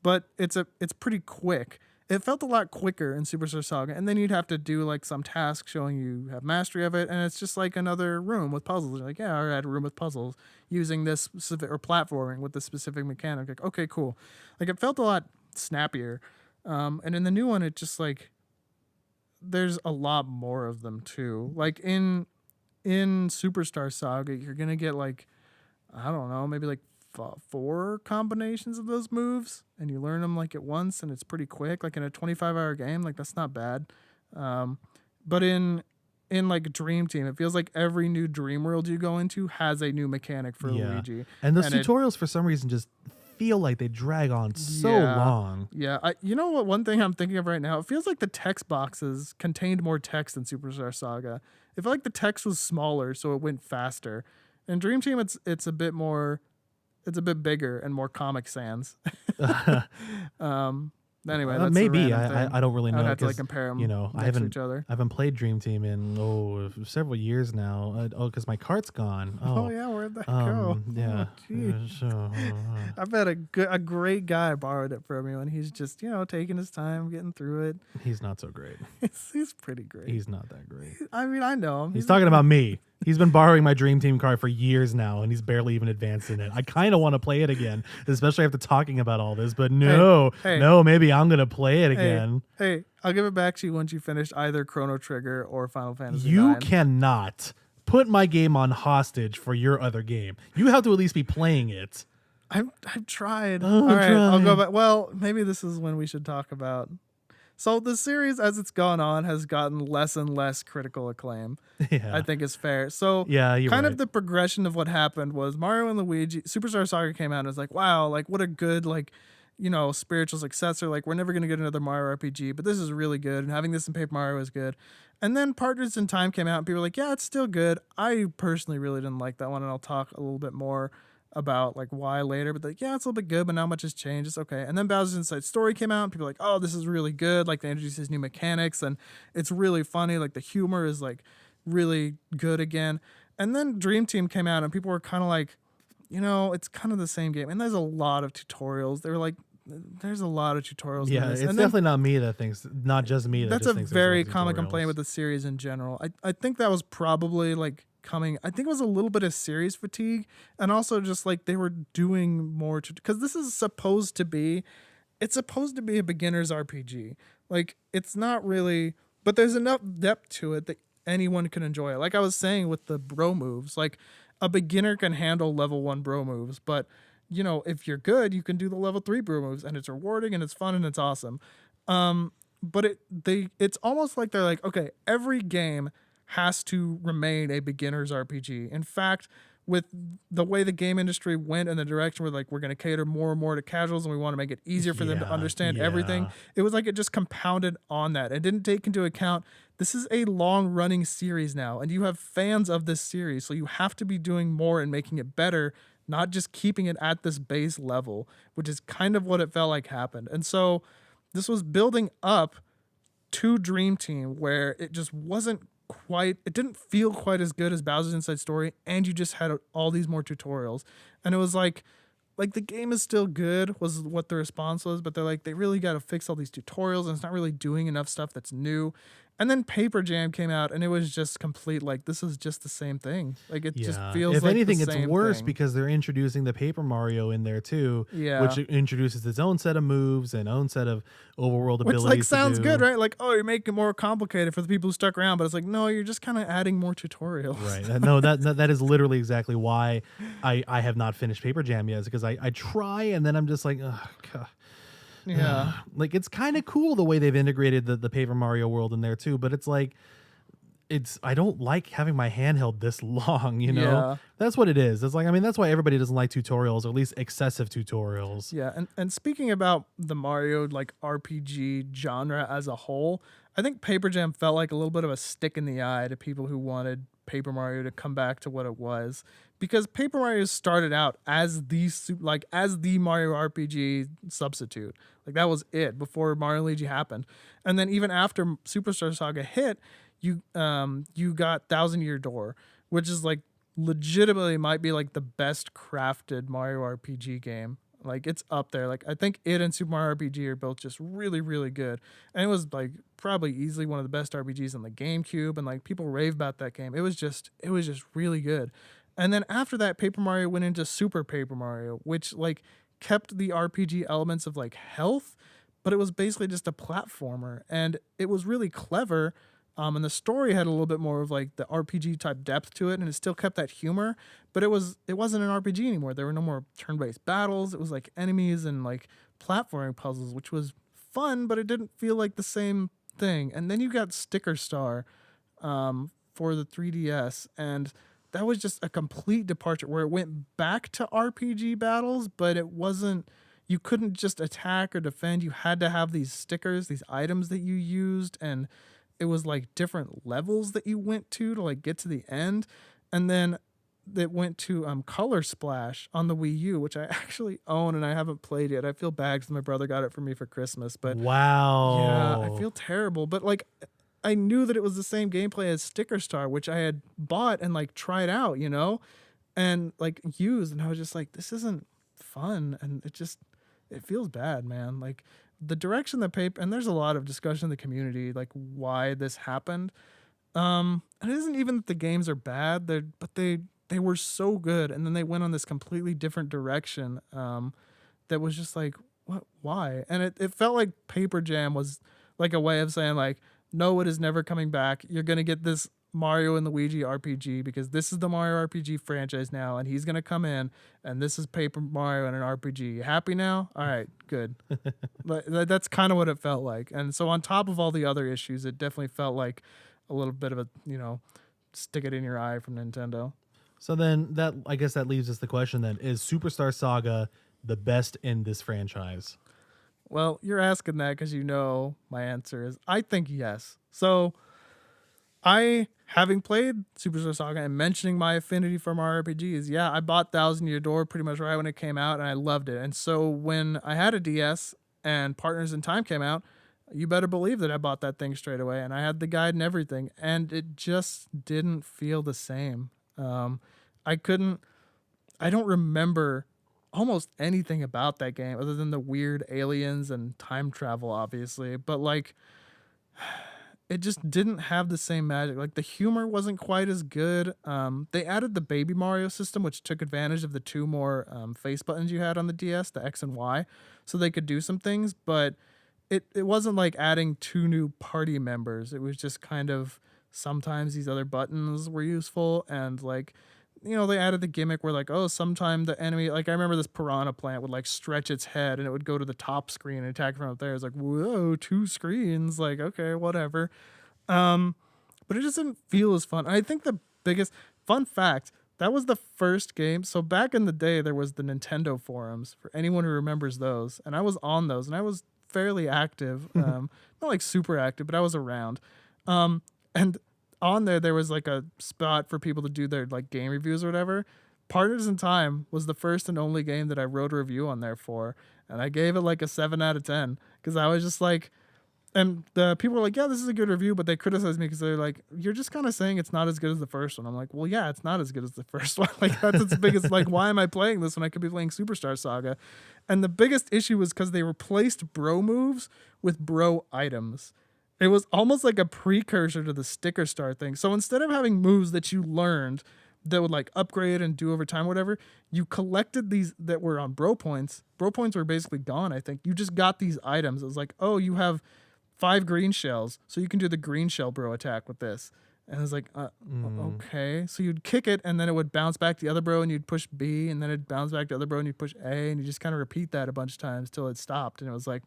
but it's pretty quick. It felt a lot quicker in Superstar Saga, and then you'd have to do like some task showing you have mastery of it, and it's just like another room with puzzles. You're like, yeah, I had a room with puzzles using this specific, or platforming with this specific mechanic. Like, okay, cool. Like it felt a lot snappier, and in the new one, it just like there's a lot more of them too. Like in Superstar Saga, you're gonna get like, I don't know, maybe like 4 combinations of those moves, and you learn them like at once, and it's pretty quick. Like in a 25-hour game, like that's not bad. But in like Dream Team, it feels like every new dream world you go into has a new mechanic for Luigi. And those tutorials for some reason just feel like they drag on so long. Yeah, you know what? One thing I'm thinking of right now, it feels like the text boxes contained more text than Superstar Saga. It felt like the text was smaller, so it went faster. In Dream Team, it's a bit more. It's a bit bigger and more Comic Sans. But yeah, Anyway, that's a Maybe random thing. I don't really I know would have to like because compare you them know next to each other. I haven't played Dream Team in several years now. Because my cart's gone. Oh yeah, where'd that go? Oh Yeah. gee. I bet a great guy borrowed it from you, and he's just taking his time getting through it. He's not so great. He's pretty great. He's not that great. I mean, I know him. He's talking about me. He's been borrowing my Dream Team card for years now, and he's barely even advanced in it. I kind of want to play it again, especially after talking about all this. But no, maybe I'm gonna play it again. Hey, I'll give it back to you once you finish either Chrono Trigger or Final Fantasy You IX. cannot put my game on hostage for your other game. You have to at least be playing it. I've tried. Oh, all right, try. I'll go back. Well, maybe this is when we should talk about. So the series, as it's gone on, has gotten less and less critical acclaim. Yeah. I think is fair. So Yeah, you're kind right. of the progression of what happened was Mario and Luigi, Superstar Saga came out and was like, wow, like what a good spiritual successor. Like we're never gonna get another Mario RPG, but this is really good. And having this in Paper Mario is good. And then Partners in Time came out and people were like, yeah, it's still good. I personally really didn't like that one, and I'll talk a little bit more about like why later, but like, yeah, it's a little bit good, but not much has changed. It's okay. And then Bowser's Inside Story came out and people were like, oh, this is really good. Like they introduced these new mechanics and it's really funny. Like the humor is like really good again. And then Dream Team came out and people were kind of like, it's kind of the same game. And there's a lot of tutorials. They were like, there's a lot of tutorials. Yeah, in this. it's And definitely not me that thinks, not just me. that's just a thinks there's very lots of common tutorials. complaint with the series in general. I think that was probably like coming. I think it was a little bit of series fatigue, and also just like they were doing more to, because this is supposed to be, it's supposed to be a beginner's RPG. Like it's not really, but there's enough depth to it that anyone can enjoy it. Like I was saying with the bro moves, like a beginner can handle level 1 bro moves, but if you're good, you can do the level 3 bro moves, and it's rewarding and it's fun and it's awesome. But it's almost like they're like, okay, every game has to remain a beginner's RPG. In fact, with the way the game industry went in the direction where like we're going to cater more and more to casuals and we want to make it easier for them to understand everything, it was like it just compounded on that. It didn't take into account this is a long-running series now, and you have fans of this series, so you have to be doing more and making it better, not just keeping it at this base level, which is kind of what it felt like happened. And so this was building up to Dream Team where it just wasn't quite, it didn't feel quite as good as Bowser's Inside Story, and you just had all these more tutorials, and it was like the game is still good was what the response was, but they're like, they really got to fix all these tutorials and it's not really doing enough stuff that's new. And then Paper Jam came out and it was just complete, like, this is just the same thing. Like it just feels if like anything, the it's same worse thing. because they're introducing the Paper Mario in there too, which introduces its own set of moves and own set of overworld abilities. Which like sounds good, right? Like, oh, you're making it more complicated for the people who stuck around, but it's like, no, you're just kind of adding more tutorials. Right. No, that is literally exactly why I have not finished Paper Jam yet, is because I try and then I'm just like, oh god. Yeah. Like it's kind of cool the way they've integrated the Paper Mario world in there too, but it's like I don't like having my handheld this long, Yeah. That's what it is. It's like, I mean, that's why everybody doesn't like tutorials, or at least excessive tutorials. Yeah, and speaking about the Mario like RPG genre as a whole, I think Paper Jam felt like a little bit of a stick in the eye to people who wanted Paper Mario to come back to what it was, because Paper Mario started out as the Mario RPG substitute. Like that was it before Mario and Luigi happened. And then even after Superstar Saga hit, you got Thousand Year Door, which is like legitimately might be like the best crafted Mario RPG game. Like it's up there. Like I think it and Super Mario RPG are both just really, really good. And it was like probably easily one of the best RPGs on the GameCube, and like people rave about that game. It was just really good. And then after that, Paper Mario went into Super Paper Mario, which like kept the RPG elements of like health, but it was basically just a platformer, and it was really clever. And the story had a little bit more of like the RPG type depth to it, and it still kept that humor, but it wasn't an RPG anymore. There were no more turn-based battles. It was like enemies and like platforming puzzles, which was fun, but it didn't feel like the same thing. And then you got Sticker Star for the 3DS, and that was just a complete departure where it went back to RPG battles, but it wasn't, you couldn't just attack or defend. You had to have these stickers, these items that you used, and it was like different levels that you went to like get to the end. And then that went to Color Splash on the Wii U, which I actually own and I haven't played yet. I feel bad because my brother got it for me for Christmas, but yeah, I Wow. feel terrible. But like, I knew that it was the same gameplay as Sticker Star, which I had bought and like tried out, and like used, and I was just like, this isn't fun, and it feels bad, man. Like the direction that paper, and there's a lot of discussion in the community like why this happened. And it isn't even that the games are bad, but they were so good, and then they went on this completely different direction. That was just like, what, why? And it felt like Paper Jam was like a way of saying like, no, it is never coming back. You're gonna get this Mario and Luigi RPG because this is the Mario RPG franchise now, and he's gonna come in, and this is Paper Mario and an RPG. You happy now? All right, good. That's kind of what it felt like. And so on top of all the other issues, it definitely felt like a little bit of a stick it in your eye from Nintendo. So then that I guess that leaves us the question then, is Superstar Saga the best in this franchise? Well, you're asking that because my answer is I think yes. So having played Superstar Saga and mentioning my affinity for Mario RPGs, yeah, I bought Thousand Year Door pretty much right when it came out, and I loved it. And so when I had a DS and Partners in Time came out, you better believe that I bought that thing straight away, and I had the guide and everything, and it just didn't feel the same. I couldn't, I don't remember almost anything about that game other than the weird aliens and time travel, obviously, but like, it just didn't have the same magic. Like the humor wasn't quite as good. They added the Baby Mario system, which took advantage of the two more face buttons you had on the DS, the X and Y, so they could do some things, but it wasn't like adding two new party members. It was just kind of sometimes these other buttons were useful, and like, they added the gimmick where like, oh, sometime the enemy, like I remember this piranha plant would like stretch its head and it would go to the top screen and attack from up there. It's like, whoa, two screens, like, okay, whatever. But it just didn't feel as fun. I think the biggest fun fact, that was the first game. So back in the day, there was the Nintendo forums for anyone who remembers those, and I was on those, and I was fairly active, not like super active, but I was around. And on there was like a spot for people to do their like game reviews or whatever. Partners in Time was the first and only game that I wrote a review on there for, and I gave it like a 7 out of 10 because I was just like, and the people were like, yeah, this is a good review, but they criticized me because they're like, you're just kind of saying it's not as good as the first one. I'm like, well, yeah, it's not as good as the first one. Like that's its biggest, like, why am I playing this when I could be playing Superstar Saga? And the biggest issue was because they replaced bro moves with bro items. It was almost like a precursor to the Sticker Star thing. So instead of having moves that you learned that would like upgrade and do over time, whatever, you collected these that were on bro points. Bro points were basically gone, I think. You just got these items. It was like, oh, you have 5 green shells, so you can do the green shell bro attack with this. And I was like, okay. So you'd kick it, and then it would bounce back to the other bro, and you'd push B, and then it'd bounce back to the other bro, and you'd push A, and you just kind of repeat that a bunch of times till it stopped. And it was like,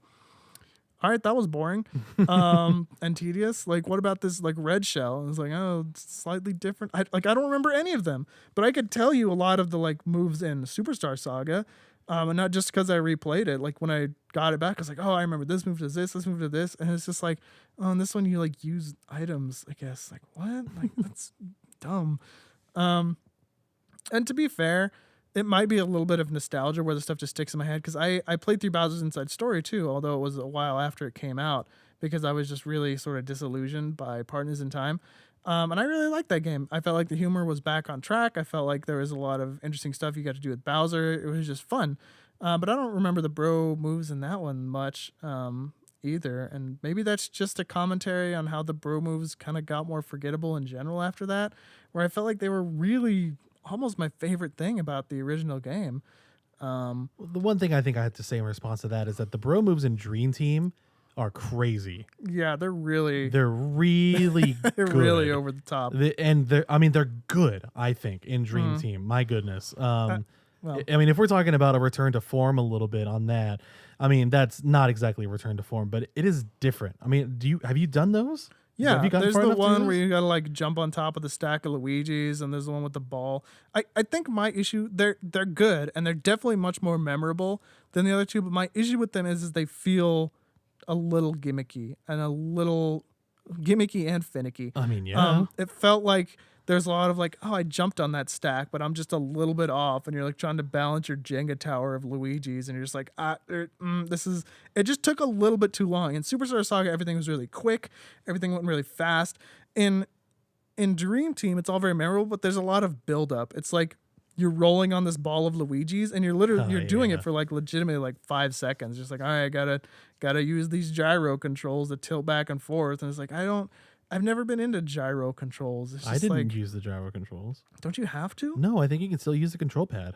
all right, that was boring and tedious. Like, what about this like red shell? And it's like, oh, it's slightly different. I don't remember any of them, but I could tell you a lot of the like moves in Superstar Saga. And not just because I replayed it. Like when I got it back, I was like, oh, I remember this move does this move does this. And it's just like, oh, and this one you like use items, I guess. Like, what? Like, that's dumb. And to be fair, it might be a little bit of nostalgia where the stuff just sticks in my head. Because I played through Bowser's Inside Story too, although it was a while after it came out, because I was just really sort of disillusioned by Partners in Time. And I really liked that game. I felt like the humor was back on track. I felt like there was a lot of interesting stuff you got to do with Bowser. It was just fun. But I don't remember the bro moves in that one much either. And maybe that's just a commentary on how the bro moves kind of got more forgettable in general after that, where I felt like they were really almost my favorite thing about the original game. The one thing I think I have to say in response to that is that the bro moves in Dream Team are crazy. Yeah, they're really they're they're good. really over the top. They're good, I think, in Dream Team. My goodness. Well, I mean, if we're talking about a return to form a little bit on that, I mean, that's not exactly a return to form, but it is different. I mean, have you done those? yeah, Have you gotten there's far the enough to one those? where you gotta like jump on top of the stack of Luigi's, and there's the one with the ball. I think my issue, they're good and they're definitely much more memorable than the other two, but my issue with them is they feel a little gimmicky and finicky. I mean, yeah. It felt like there's a lot of like, oh, I jumped on that stack, but I'm just a little bit off, and you're like trying to balance your Jenga tower of Luigi's, and you're just like, this is. It just took a little bit too long. In Superstar Saga, everything was really quick, everything went really fast. In Dream Team, it's all very memorable, but there's a lot of build up. It's like you're rolling on this ball of Luigi's, and you're doing it for like legitimately like 5 seconds. Just like, all right, gotta use these gyro controls to tilt back and forth. And it's like, I've never been into gyro controls. It's just I didn't like, use the gyro controls. don't you have to? No, I think you can still use the control pad.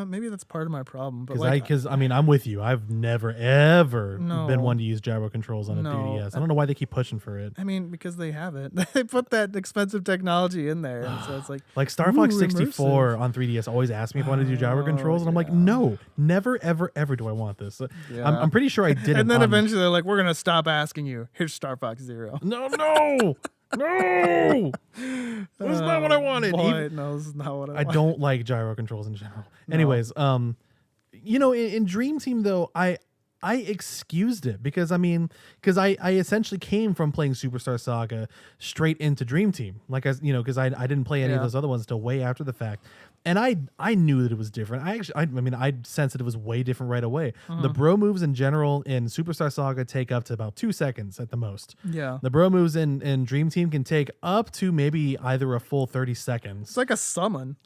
Maybe that's part of my problem. But Because I mean, I'm with you. I've never ever been one to use gyro controls on a 3DS. I don't know why they keep pushing for it. I mean, because they have it. They put that expensive technology in there, and so it's like Star Fox ooh, 64 immersive. on 3DS always asks me if I want to do gyro controls, and I'm like, no, never, ever, ever do I want this. Yeah. I'm pretty sure I did. And then eventually they're like, we're gonna stop asking you. Here's Star Fox Zero. No. That's not what I wanted. Boy, no, this is not what I wanted. I don't like gyro controls in general. Anyways, in Dream Team though, I excused it because I essentially came from playing Superstar Saga straight into Dream Team. Like, because I didn't play any of those other ones till way after the fact. And I knew that it was different. I sensed that it was way different right away. The bro moves in general in Superstar Saga take up to about 2 seconds at the most. Yeah. The bro moves in Dream Team can take up to maybe either a full 30 seconds. It's like a summon.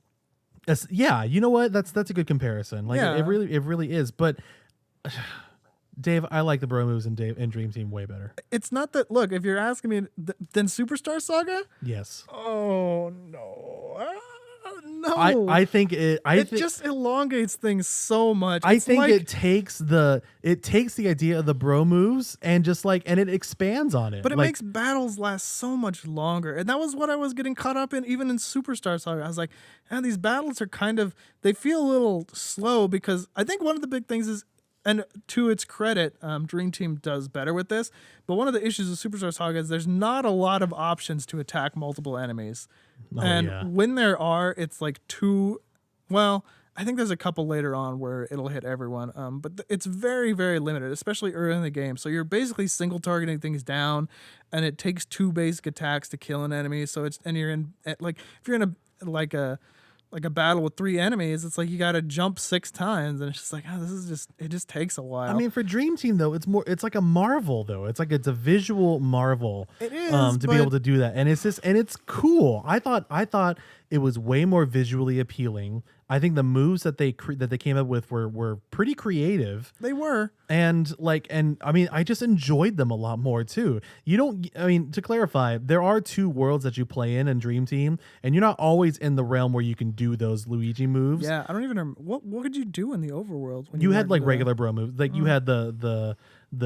Yeah, you know what? That's a good comparison. Like Yeah. it really is. But Dave, I like the bro moves in Dream Team way better. It's not that. Look, if you're asking me, then Superstar Saga. Yes. Oh no. No. I think it just elongates things so much. I It's think like, it takes the idea of the bro moves and and it expands on it. but it Like, makes battles last so much longer. And that was what I was getting caught up in even in Superstar Saga. I was like, these battles are they feel a little slow, because I think one of the big things is, and to its credit, Dream Team does better with this, but one of the issues of Superstar Saga is there's not a lot of options to attack multiple enemies. When there are, it's like I think there's a couple later on where it'll hit everyone, but it's very, very limited, especially early in the game. So you're basically single targeting things down, and it takes 2 basic attacks to kill an enemy. So if you're in a battle with 3 enemies, it's like you got to jump 6 times, and it's just like, it just takes a while. I mean, for Dream Team though, it's like a marvel though. It's a visual marvel. It is to be able to do that, and it's cool. I thought it was way more visually appealing. I think the moves that they came up with were pretty creative. They were. And I mean, I just enjoyed them a lot more too. To clarify, there are 2 worlds that you play in Dream Team, and you're not always in the realm where you can do those Luigi moves. Yeah, I don't even remember. What could you do in the overworld? When you had like the regular bro moves. Like you had the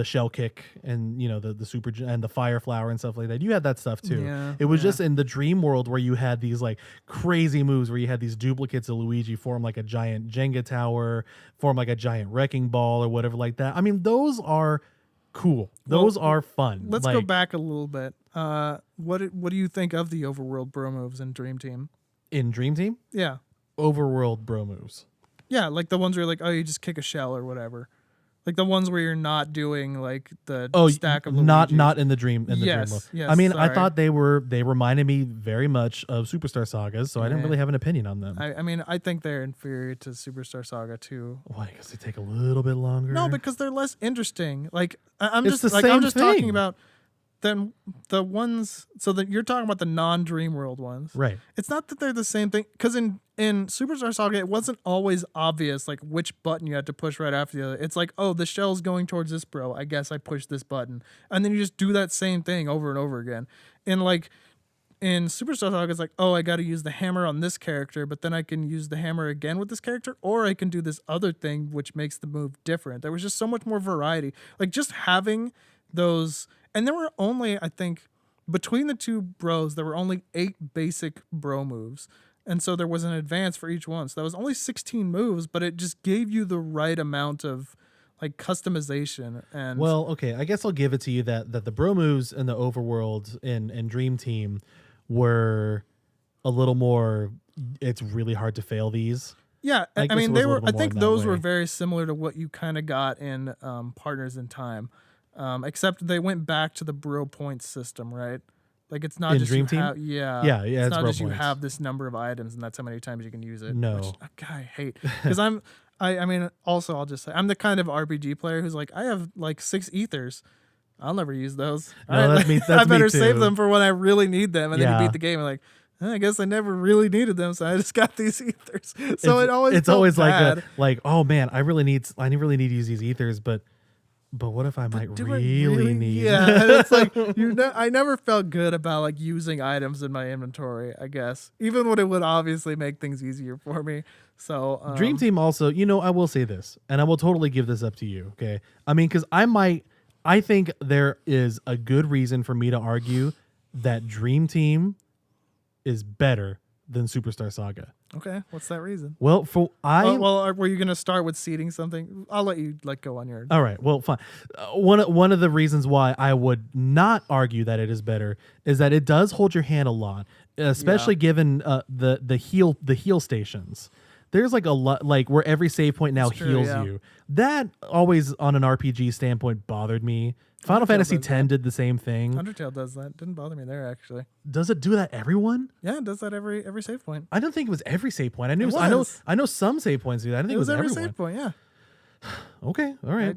shell kick and the super and the fire flower and stuff like that. You had that stuff too. Yeah, it was just in the dream world where you had these like crazy moves where you had these duplicates of Luigi form like a giant Jenga tower, form like a giant wrecking ball or whatever like that. I mean, those are cool. Those are fun. Let's go back a little bit. What do you think of the overworld bro moves in Dream Team? In Dream Team? Yeah. Overworld bro moves. Yeah, like the ones where you're like, oh, you just kick a shell or whatever. Like the ones where you're not doing like the stack of Luigi's. not in the dream Yes, world. yes, I mean, sorry. I thought they reminded me very much of Superstar Sagas, so I didn't really have an opinion on them. I mean, I think they're inferior to Superstar Saga too. Why? Because they take a little bit longer. No, because they're less interesting. Like I'm It's just the same talking thing. about then the ones. So that you're talking about the non-Dream World ones, Right. It's not that they're the same thing, because in Superstar Saga it wasn't always obvious like which button you had to push right after the other. It's like, oh, the shell's going towards this bro, I guess I push this button, and then you just do that same thing over and over again. In Superstar Saga, it's like, oh, I got to use the hammer on this character, but then I can use the hammer again with this character, or I can do this other thing which makes the move different. There was just so much more variety. Like just having those, and there were only, I think, between the 2 bros, there were only 8 basic bro moves. And so there was an advance for each one. So that was only 16 moves, but it just gave you the right amount of like customization. And well, okay, I guess I'll give it to you that the bro moves in the overworld in Dream Team were a little more. It's really hard to fail these. yeah, I I guess mean, it was they a were. little I more think that those were way. very similar to what you kind of got in Partners in Time, except they went back to the bro points system, right? Like it's not In just Dream you Team? have, yeah, Yeah, it's it's not bro just you points. have this number of items and that's how many times you can use it. No. Which I hate because I mean, also I'll just say I'm the kind of RPG player who's like, I have like 6 ethers. I'll never use those. No, All that's right, me. I That's me better save too. them for when I really need them. And then you Yeah. beat the game and like, I guess I never really needed them, so I just got these ethers. So it's felt always bad. like oh man, I really need to use these ethers, but what if I might Do I really need? Yeah, and it's like I never felt good about like using items in my inventory, I guess, even when it would obviously make things easier for me. So Dream Team also, I will say this, and I will totally give this up to you. Okay, I mean, because I think there is a good reason for me to argue that Dream Team is better than Superstar Saga. Okay, what's that reason? Well, Were you gonna start with seeding something? I'll let you go on your. all right. Well, fine. One of the reasons why I would not argue that it is better is that it does hold your hand a lot, especially given the heal stations. There's like a lot like where every save point now heals you. That always on an RPG standpoint bothered me. Final Fantasy X did the same thing. Undertale does that. Didn't bother me there actually. Does it do that everyone? Yeah, it does that every save point. I don't think it was every save point. I know some save points do that. I didn't think it was every everyone. save point. Yeah. Okay, all right.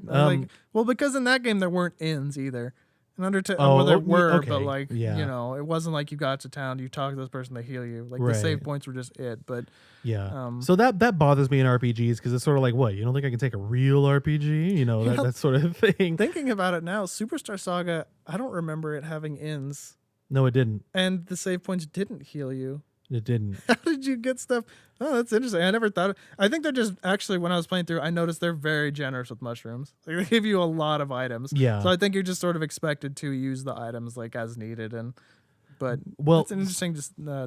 Well, because in that game there weren't inns either. In Undertale, Oh, there okay, were, but like yeah. it wasn't like you got to town, you talk to this person, they heal you. Like the save points were just it. But yeah, so that bothers me in RPGs because it's sort of like, what, you don't think I can take a real RPG? That sort of thing. Thinking about it now, Superstar Saga, I don't remember it having inns, No, it didn't. and the save points didn't heal you. It didn't. How did you get stuff? Oh, that's interesting. I never thought. I think they're just actually when I was playing through, I noticed they're very generous with mushrooms. Like, they give you a lot of items. Yeah. So I think you're just sort of expected to use the items like as needed, but it's an interesting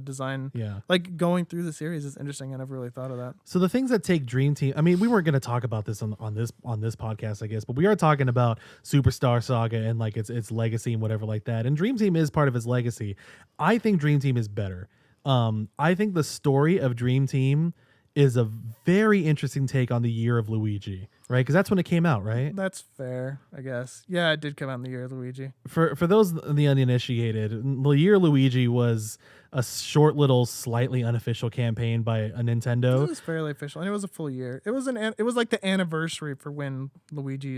design. Yeah. Like going through the series is interesting. I never really thought of that. So the things that take Dream Team, I mean, we weren't going to talk about this on this podcast, I guess, but we are talking about Superstar Saga and like its legacy and whatever like that. And Dream Team is part of its legacy. I think Dream Team is better. I think the story of Dream Team is a very interesting take on the year of Luigi, right? Because that's when it came out, right? That's fair, I guess. Yeah, it did come out in the year of Luigi. For those in the uninitiated, the year Luigi was a short little, slightly unofficial campaign by a Nintendo. It was fairly official, and it was a full year. It was it was like the anniversary for when Luigi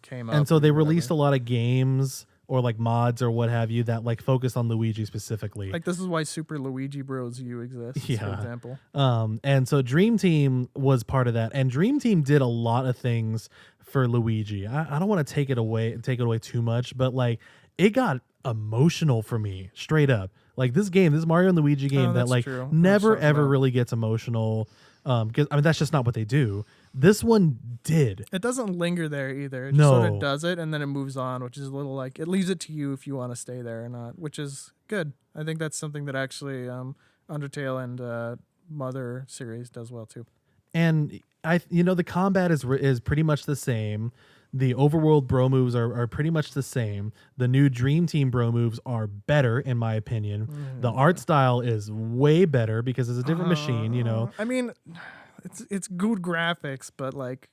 came out. And so they released a lot of games or like mods or what have you that like focused on Luigi specifically. Like this is why Super Luigi Bros. U exists, for example. And so Dream Team was part of that, and Dream Team did a lot of things for Luigi. I don't want to take it away too much, but like it got emotional for me straight up. Like this Mario and Luigi game that like never ever really gets emotional. Because I mean that's just not what they do. This one did. It doesn't linger there either. It just sort of does it and then it moves on, which is a little like it leaves it to you if you want to stay there or not, which is good. I think that's something that actually Undertale and Mother series does well too. And the combat is pretty much the same. The overworld bro moves are pretty much the same. The new Dream Team bro moves are better, in my opinion. The art style is way better because it's a different machine, I mean, it's good graphics, but like,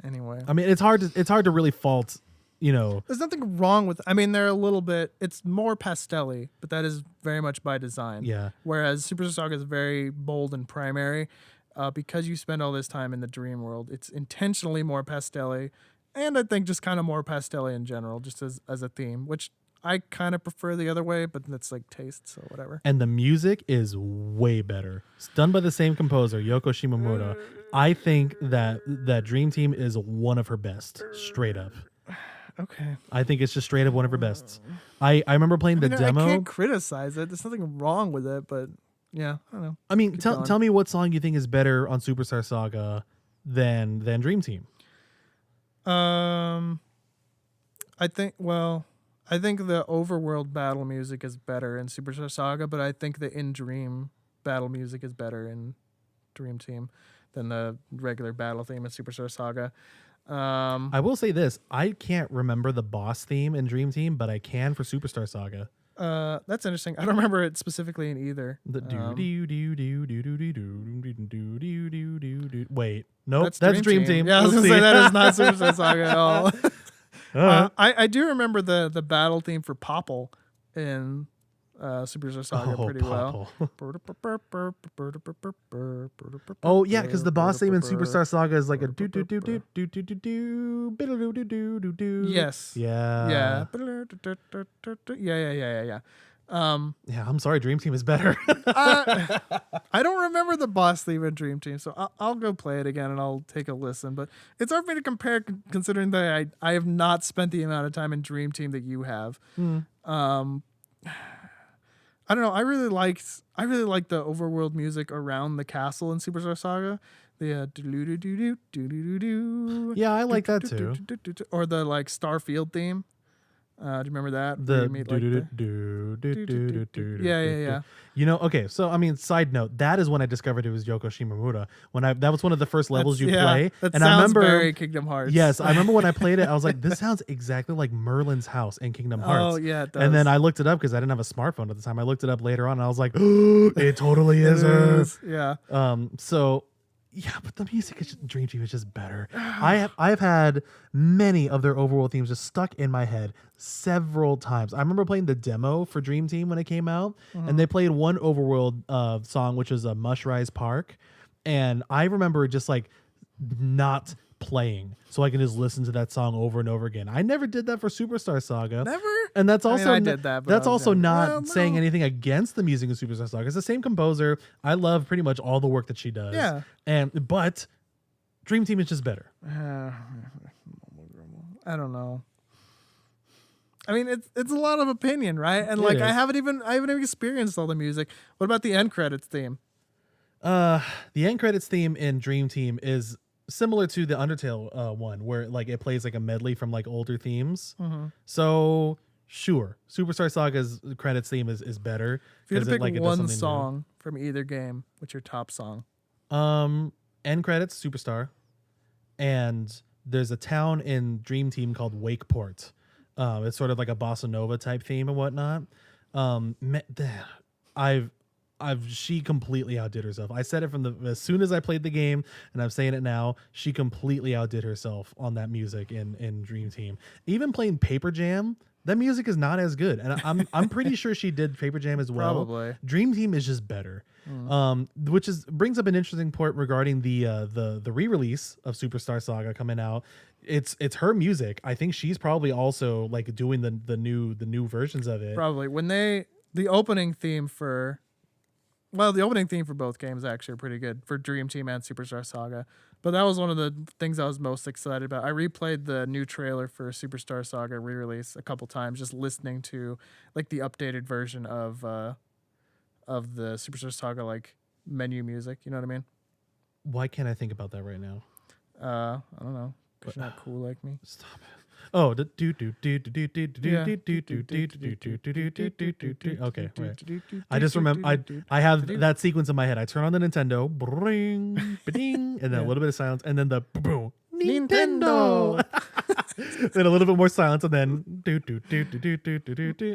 anyway. I mean, it's hard to really fault, There's nothing wrong with. I mean, they're a little bit. It's more pastel-y, but that is very much by design. Yeah. Whereas Super Saga is very bold and primary, because you spend all this time in the dream world. It's intentionally more pastel-y. And I think just kind of more pastel in general, just as a theme, which I kind of prefer the other way, but that's like taste, so whatever. And the music is way better. It's done by the same composer, Yoko Shimomura. I think that Dream Team is one of her best, straight up. Okay. I think it's just straight up one of her bests. I remember playing the demo. I can't criticize it. There's nothing wrong with it, but yeah, I don't know. I mean, tell me what song you think is better on Superstar Saga than Dream Team. I think the overworld battle music is better in Superstar Saga, but I think the in-dream battle music is better in Dream Team than the regular battle theme in Superstar Saga. I will say this. I can't remember the boss theme in Dream Team, but I can for Superstar Saga. That's interesting. I don't remember it specifically in either. The Wait, nope, that's Dream Team. Yeah, I was gonna say that is not Superstar Saga at all. I do remember the battle theme for Popple in Superstar Saga pretty well. Oh yeah, because the boss theme in Superstar Saga is like a do do do do do do do do do do do do. Yes. Yeah. Yeah. Yeah, I'm sorry, Dream Team is better. I don't remember the boss theme in Dream Team, so I'll go play it again and I'll take a listen. But it's hard for me to compare, considering that I have not spent the amount of time in Dream Team that you have. I don't know. I really liked the overworld music around the castle in Superstar Saga. The Yeah, I like that too. Or the like Starfield theme. Do you remember that? The Yeah. You know, okay, so I mean, side note, that is when I discovered it was Yoko Shimomura. That was one of the first levels you play. That and sounds I remember very Kingdom Hearts. Yes, I remember when I played it, I was like, this sounds exactly like Merlin's house in Kingdom Hearts. Oh yeah, it does. And then I looked it up because I didn't have a smartphone at the time. I looked it up later on and I was like, oh, it totally is her. Yeah. So yeah, but the music is Dream Team is just better. I've had many of their overworld themes just stuck in my head several times. I remember playing the demo for Dream Team when it came out, and they played one overworld song, which is a Mush Rise Park, and I remember just like not playing so I can just listen to that song over and over again. I never did that for Superstar Saga. Never. And that's also I did that, but that's I was also young. not Well, saying no. anything against the music of Superstar Saga. It's the same composer. I love pretty much all the work that she does. Yeah. But Dream Team is just better. I don't know. I mean, it's a lot of opinion, right? And like, I haven't even experienced all the music. What about the end credits theme? The end credits theme in Dream Team is similar to the Undertale one, where like it plays like a medley from like older themes. So sure, Superstar Saga's credits theme is better. If you had to pick it does one something song from either game, what's your top song? end credits Superstar, and there's a town in Dream Team called Wakeport. It's sort of like a bossa nova type theme and whatnot. She completely outdid herself. I said it as soon as I played the game, and I'm saying it now. She completely outdid herself on that music in Dream Team. Even playing Paper Jam, that music is not as good, and I'm pretty sure she did Paper Jam as well. Probably. Dream Team is just better, which brings up an interesting point regarding the re-release of Superstar Saga coming out. It's her music. I think she's probably also like doing the new versions of it. Probably when the opening theme for. Well, the opening theme for both games actually are pretty good for Dream Team and Superstar Saga. But that was one of the things I was most excited about. I replayed the new trailer for Superstar Saga re-release a couple times, just listening to like the updated version of the Superstar Saga like menu music. You know what I mean? Why can't I think about that right now? I don't know. Because you're not cool like me. Stop it. Oh, okay, right. I just remember I have that sequence in my head. I turn on the Nintendo, bring, ba-ding, and then a little bit of silence, and then the boom, Nintendo. Then a little bit more silence, and then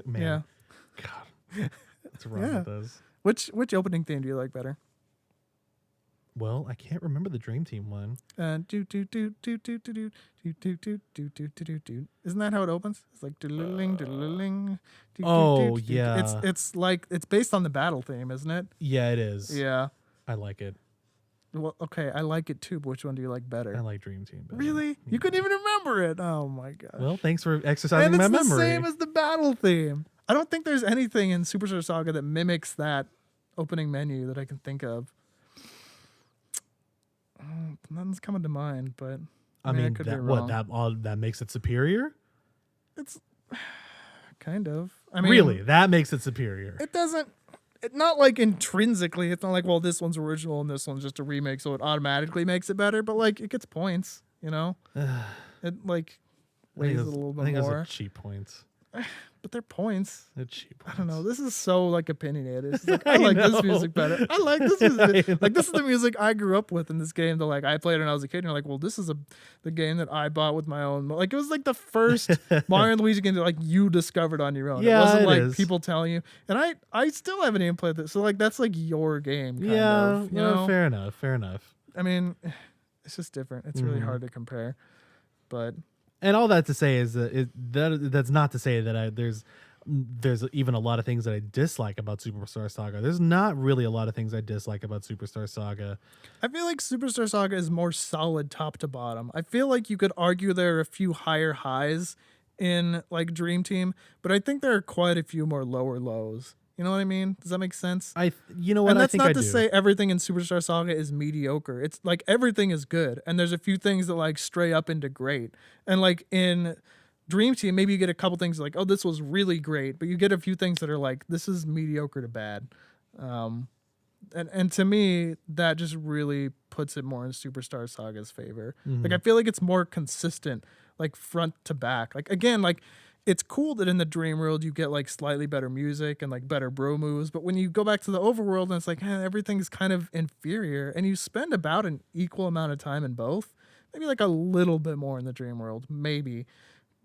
man. Yeah. God, what's wrong with this? Which opening theme do you like better? Well, I can't remember the Dream Team one. Isn't that how it opens? It's like doodling. Oh yeah. It's like it's based on the battle theme, isn't it? Yeah, it is. Yeah. I like it. Well, okay, I like it too, but which one do you like better? I like Dream Team better. Really? Yeah. You couldn't even remember it. Oh my god. Well, thanks for exercising and my it's memory. the same as the battle theme. I don't think there's anything in Superstar Saga that mimics that opening menu that I can think of. Nothing's coming to mind, but I mean could be that, wrong. that makes it superior? It's kind of. I mean, Really, that makes it superior. it doesn't. It not like intrinsically. It's not like, well, this one's original and this one's just a remake, so it automatically makes it better. But like, it gets points. You know, it like weighs it a little bit I think those more. are cheap points. But they're points. They're cheap points. I don't know. This is so like opinionated. It's like, I I like this know. music better. I like this music. Like this is the music I grew up with in this game. That like I played when I was a kid. And you're like, well, this is the game that I bought with my own. Like it was like the first Mario and Luigi game that like you discovered on your own. Yeah, it wasn't it like is. people telling you. And I still haven't even played this. So like that's like your game. Kind Yeah, of, you know? fair enough. Fair enough. I mean, it's just different. It's really hard to compare. But And all that to say is that's not to say that there's even a lot of things that I dislike about Superstar Saga. There's not really a lot of things I dislike about Superstar Saga. I feel like Superstar Saga is more solid top to bottom. I feel like you could argue there are a few higher highs in like Dream Team, but I think there are quite a few more lower lows. You know what I mean? Does that make sense? You know what? And I that's think not I to do. say everything in Superstar Saga is mediocre. It's like everything is good, and there's a few things that like stray up into great. And like in Dream Team, maybe you get a couple things like, oh, this was really great, but you get a few things that are like, this is mediocre to bad. And to me, that just really puts it more in Superstar Saga's favor. Like I feel like it's more consistent, like front to back. Like again, like it's cool that in the dream world you get like slightly better music and like better bro moves, but when you go back to the overworld and it's like everything's kind of inferior, and you spend about an equal amount of time in both, maybe like a little bit more in the dream world, maybe,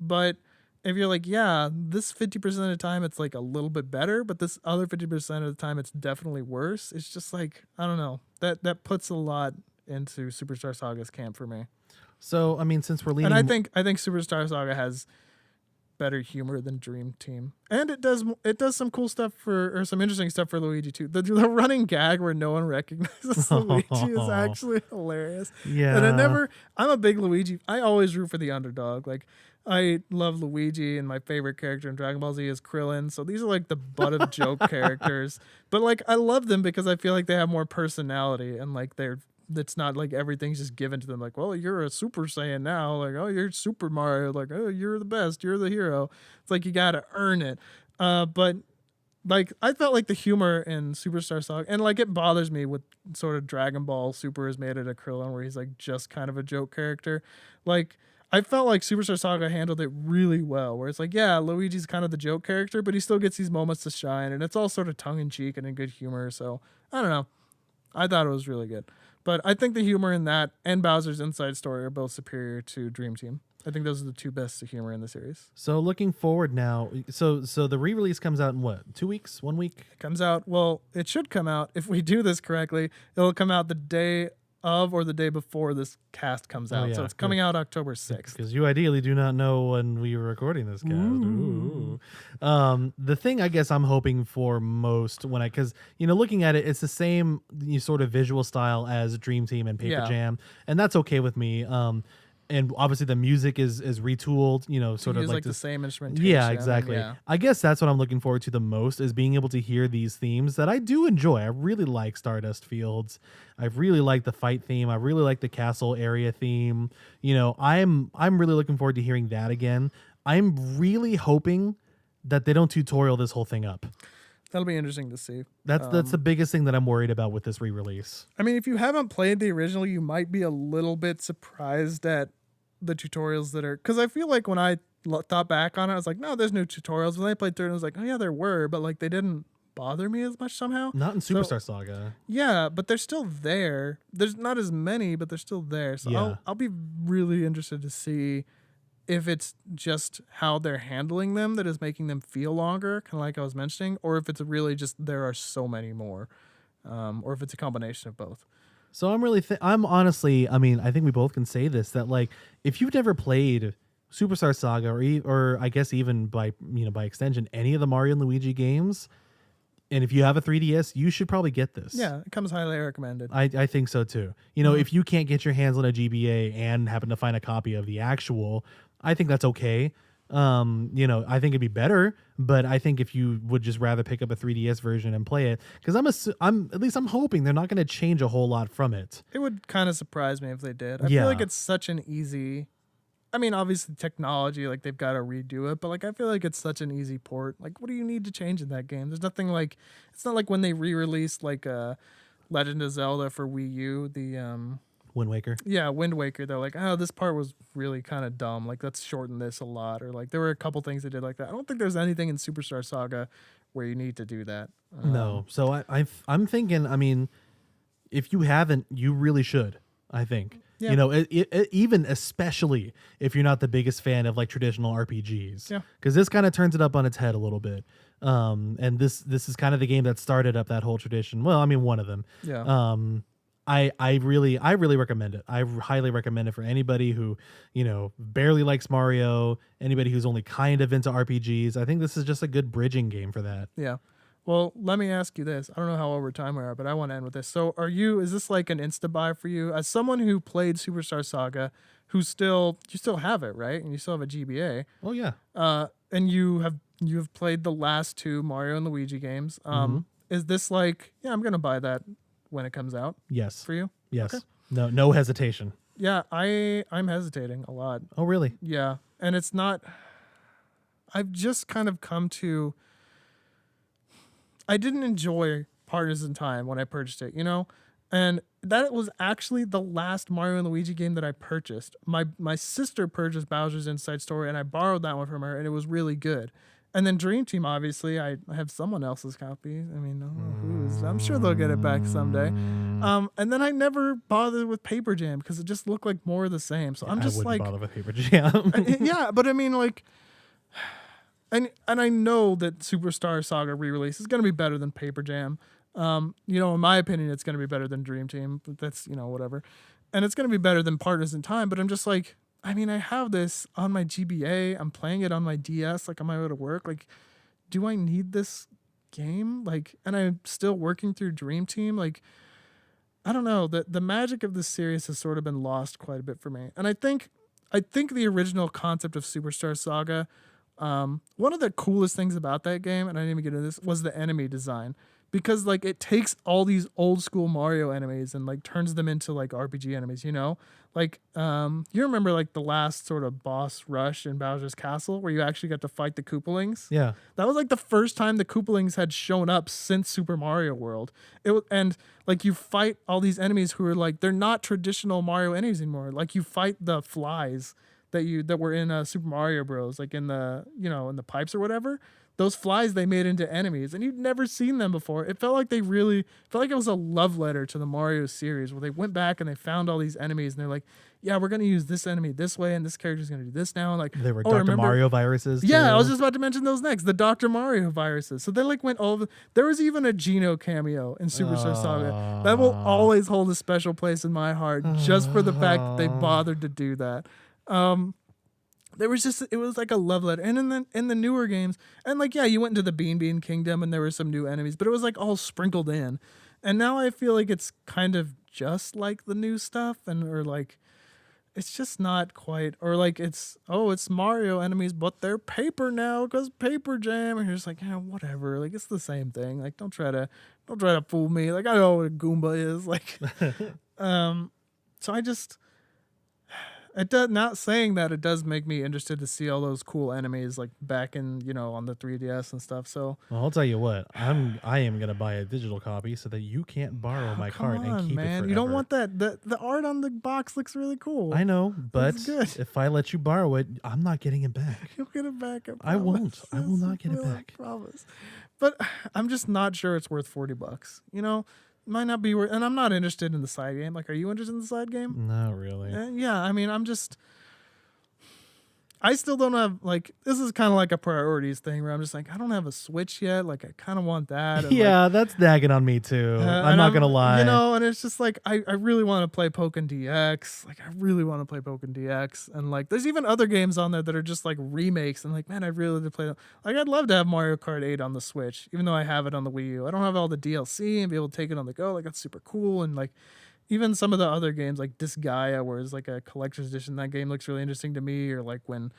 but if you're like, yeah, this 50% of the time it's like a little bit better, but this other 50% of the time it's definitely worse, it's just like, I don't know, that puts a lot into Superstar Saga's camp for me. So I mean, since we're leaning, And I think Superstar Saga has better humor than Dream Team, and it does some cool stuff or some interesting stuff for Luigi too. The running gag where no one recognizes Luigi is actually hilarious. yeah, And I'm a big Luigi. I always root for the underdog. Like I love Luigi, and my favorite character in Dragon Ball Z is Krillin. So these are like the butt of joke characters, but like I love them because I feel like they have more personality, and like it's not like everything's just given to them. Like, well, you're a Super Saiyan now. Like, oh, you're Super Mario. Like, oh, you're the best. You're the hero. It's like you got to earn it. But like, I felt like the humor in Superstar Saga, and like it bothers me with sort of Dragon Ball Super has made it a Krillin where he's like just kind of a joke character. Like, I felt like Superstar Saga handled it really well, where it's like, yeah, Luigi's kind of the joke character, but he still gets these moments to shine, and it's all sort of tongue in cheek and in good humor. So I don't know. I thought it was really good. But I think the humor in that and Bowser's Inside Story are both superior to Dream Team. I think those are the two best humor in the series. So looking forward now, so the re-release comes out in what, 2 weeks, 1 week? It comes out, well, it should come out, if we do this correctly, it'll come out the day of or the day before this cast comes out. Yeah, So it's coming out October 6th. Because you ideally do not know when we were recording this cast. Ooh. The thing I guess I'm hoping for most because looking at it, it's the same sort of visual style as Dream Team and Paper Jam, and that's okay with me. And obviously the music is retooled, sort of like the same instrumentation. Yeah, exactly. Yeah. I guess that's what I'm looking forward to the most, is being able to hear these themes that I do enjoy. I really like Stardust Fields. I really like the fight theme. I really like the castle area theme. I'm really looking forward to hearing that again. I'm really hoping that they don't tutorial this whole thing up. That'll be interesting to see. That's the biggest thing that I'm worried about with this re-release. I mean, if you haven't played the original, you might be a little bit surprised at the tutorials that are, because I feel like when I thought back on it, I was like, no, there's no tutorials. When I played through it, I was like, oh yeah, there were, but like they didn't bother me as much somehow. Not in Superstar Saga. Yeah, but they're still there. There's not as many, but they're still there. So Yeah. I'll be really interested to see if it's just how they're handling them that is making them feel longer, kind of like I was mentioning, or if it's really just there are so many more, or if it's a combination of both. So I'm honestly, I mean, I think we both can say this, that like, if you've never played Superstar Saga or I guess even by extension, any of the Mario and Luigi games, and if you have a 3DS, you should probably get this. Yeah, it comes highly recommended. I think so too. If you can't get your hands on a GBA and happen to find a copy of the actual, I think that's okay. I think it'd be better, but I think if you would just rather pick up a 3DS version and play it, because I'm hoping they're not going to change a whole lot from it. It would kind of surprise me if they did. I feel like it's such an easy, I mean, obviously technology, like they've got to redo it, but like I feel like it's such an easy port. Like, what do you need to change in that game? There's nothing like, it's not like when they re-released like Legend of Zelda for Wii U, the Wind Waker. Yeah, Wind Waker. They're like, oh, this part was really kind of dumb. Like, let's shorten this a lot. Or like, there were a couple things they did like that. I don't think there's anything in Superstar Saga where you need to do that. No. So I'm thinking, I mean, if you haven't, you really should, I think. Yeah. Even especially if you're not the biggest fan of like traditional RPGs. Yeah. Because this kind of turns it up on its head a little bit. And this is kind of the game that started up that whole tradition. Well, I mean, one of them. Yeah. I really recommend it. Highly recommend it for anybody who, barely likes Mario, anybody who's only kind of into RPGs. I think this is just a good bridging game for that. Yeah. Well, let me ask you this. I don't know how over time we are, but I want to end with this. So, is this like an insta buy for you? As someone who played Superstar Saga, you still have it, right? And you still have a GBA. Oh yeah. And you have played the last two Mario and Luigi games. Is this like, yeah, I'm going to buy that when it comes out Yes. for you? Yes. Okay. No hesitation. Yeah, I'm hesitating a lot. Oh really? Yeah. And it's not, I've just kind of come to, I didn't enjoy Partners in Time when I purchased it, And that was actually the last Mario and Luigi game that I purchased. My sister purchased Bowser's Inside Story, and I borrowed that one from her, and it was really good. And then Dream Team, obviously, I have someone else's copy. I mean, I don't know whose. I'm sure they'll get it back someday. And then I never bothered with Paper Jam because it just looked like more of the same. So I'm just I wouldn't like, bother with Paper Jam. yeah, but I mean, like, and I know that Superstar Saga re-release is going to be better than Paper Jam. In my opinion, it's going to be better than Dream Team, but that's, whatever. And it's going to be better than Partners in Time, but I'm just like, I mean, I have this on my GBA. I'm playing it on my DS, like on my way to work. Like, do I need this game? Like, and I'm still working through Dream Team. Like, I don't know. The magic of this series has sort of been lost quite a bit for me. And I think the original concept of Superstar Saga, one of the coolest things about that game, and I didn't even get into this, was the enemy design. Because like it takes all these old school Mario enemies and like turns them into like RPG enemies, Like you remember like the last sort of boss rush in Bowser's Castle where you actually got to fight the Koopalings? Yeah. That was like the first time the Koopalings had shown up since Super Mario World. And like you fight all these enemies who are like, they're not traditional Mario enemies anymore. Like you fight the flies that were in Super Mario Bros. Like in the in the pipes or whatever. Those flies they made into enemies, and you'd never seen them before. It felt like it was a love letter to the Mario series, where they went back and they found all these enemies, and they're like, "Yeah, we're gonna use this enemy this way, and this character's gonna do this now." And like, they were Dr. Mario viruses. Yeah, too. I was just about to mention those next. The Dr. Mario viruses. So they like went all over. There was even a Geno cameo in Superstar Saga that will always hold a special place in my heart, just for the fact that they bothered to do that. It was like a love letter. And in the newer games, and like, yeah, you went into the Bean Kingdom and there were some new enemies, but it was like all sprinkled in. And now I feel like it's kind of just like the new stuff, or like, it's just not quite, or like it's Mario enemies, but they're paper now because Paper Jam. And you're just like, yeah, whatever. Like, it's the same thing. Like, don't try to fool me. Like, I know what a Goomba is. Like, so I just, it does, not saying that, it does make me interested to see all those cool enemies like back in on the 3DS and stuff. So well, I'll tell you what, I am gonna buy a digital copy so that you can't borrow my card and keep it forever. You don't want that. The art on the box looks really cool. I know, but if I let you borrow it, I'm not getting it back. You'll get it back. I won't. I will not get it back. I promise. But I'm just not sure it's worth $40. Might not be worth, and I'm not interested in the side game. Like, are you interested in the side game? Not really. Yeah, I mean, I still don't have, like, this is kind of like a priorities thing where I'm just like, I don't have a Switch yet. Like, I kind of want that. And yeah, like, that's nagging on me too. I'm not going to lie. And it's just like, I really want to play Pokken DX. Like, I really want to play Pokken DX. And like, there's even other games on there that are just like remakes. And like, man, I really want to play them. Like, I'd love to have Mario Kart 8 on the Switch, even though I have it on the Wii U. I don't have all the DLC and be able to take it on the go. Like, that's super cool. And like, even some of the other games like Disgaea, where it's like a collector's edition, that game looks really interesting to me. Or like when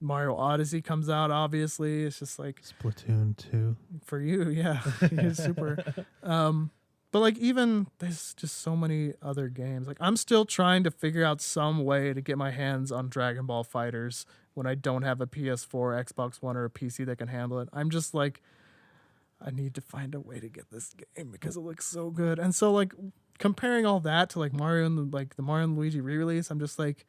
Mario Odyssey comes out, obviously it's just like Splatoon 2 for you. Yeah. You're super. But like, even there's just so many other games. Like, I'm still trying to figure out some way to get my hands on Dragon Ball Fighters when I don't have a PS4, Xbox One, or a PC that can handle it. I'm just like, I need to find a way to get this game because it looks so good. And so like, comparing all that to like Mario and the Mario and Luigi re-release, I'm just like,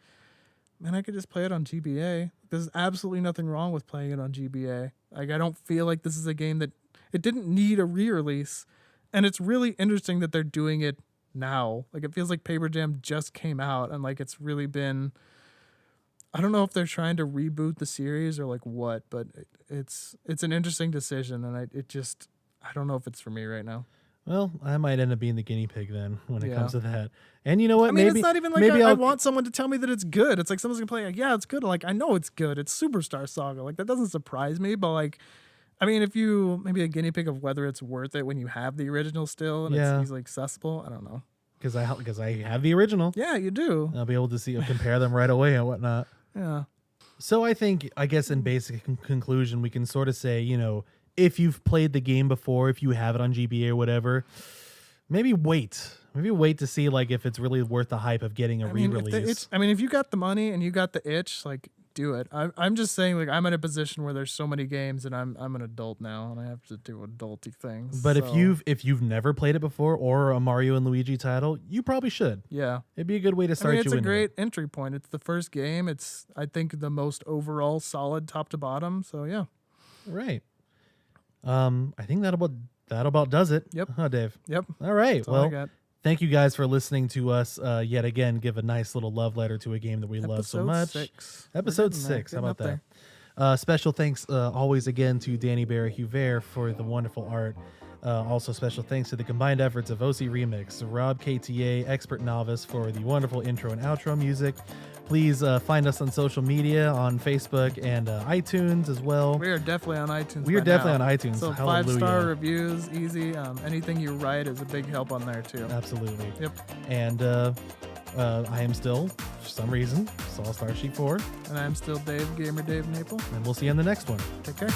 man, I could just play it on GBA. There's absolutely nothing wrong with playing it on GBA. Like, I don't feel like this is a game that it didn't need a re-release, and it's really interesting that they're doing it now. Like, it feels like Paper Jam just came out, and like, it's really been, I don't know if they're trying to reboot the series or like what, but it's an interesting decision, and I don't know if it's for me right now. Well, I might end up being the guinea pig then when it Yeah. comes to that. And you know what? I mean, maybe it's not even like maybe I I'll want someone to tell me that it's good. It's like someone's gonna play, like, yeah, it's good. Like, I know it's good. It's Superstar Saga. Like, that doesn't surprise me. But like, I mean, if you maybe a guinea pig of whether it's worth it when you have the original still and Yeah. it's easily accessible. I don't know. because I have the original. Yeah, you do. I'll be able to compare them right away and whatnot. Yeah. So I guess in basic conclusion, we can sort of say, if you've played the game before, if you have it on GBA or whatever, maybe wait to see like if it's really worth the hype of getting a re-release. If you got the money and you got the itch, like, do it. I'm just saying, like, I'm in a position where there's so many games and I'm an adult now and I have to do adulty things. But so, if you've never played it before or a Mario and Luigi title, you probably should. yeah. It'd be a good way to start It's you a into great it. entry point. It's the first game. It's, I think, the most overall solid top to bottom. So yeah. Right. I think that about does it. Yep. Huh, Dave? Yep. All right. That's all I Well, got. thank you guys for listening to us yet again give a nice little love letter to a game that we love so much. 6. Episode 6. How about that? Special thanks always again to Danny Barra Huvert for the wonderful art. Also special thanks to the combined efforts of OC Remix, Rob KTA, Expert Novice for the wonderful intro and outro music. Please find us on social media, on Facebook and iTunes as well. We are definitely on iTunes. We are by definitely now. on iTunes. So Hallelujah. 5-star reviews, easy. Anything you write is a big help on there too. Absolutely. Yep. And I am still, for some reason, Saul Starsheet 4. And I'm still Dave, Gamer Dave Maple. And we'll see you in the next one. Take care.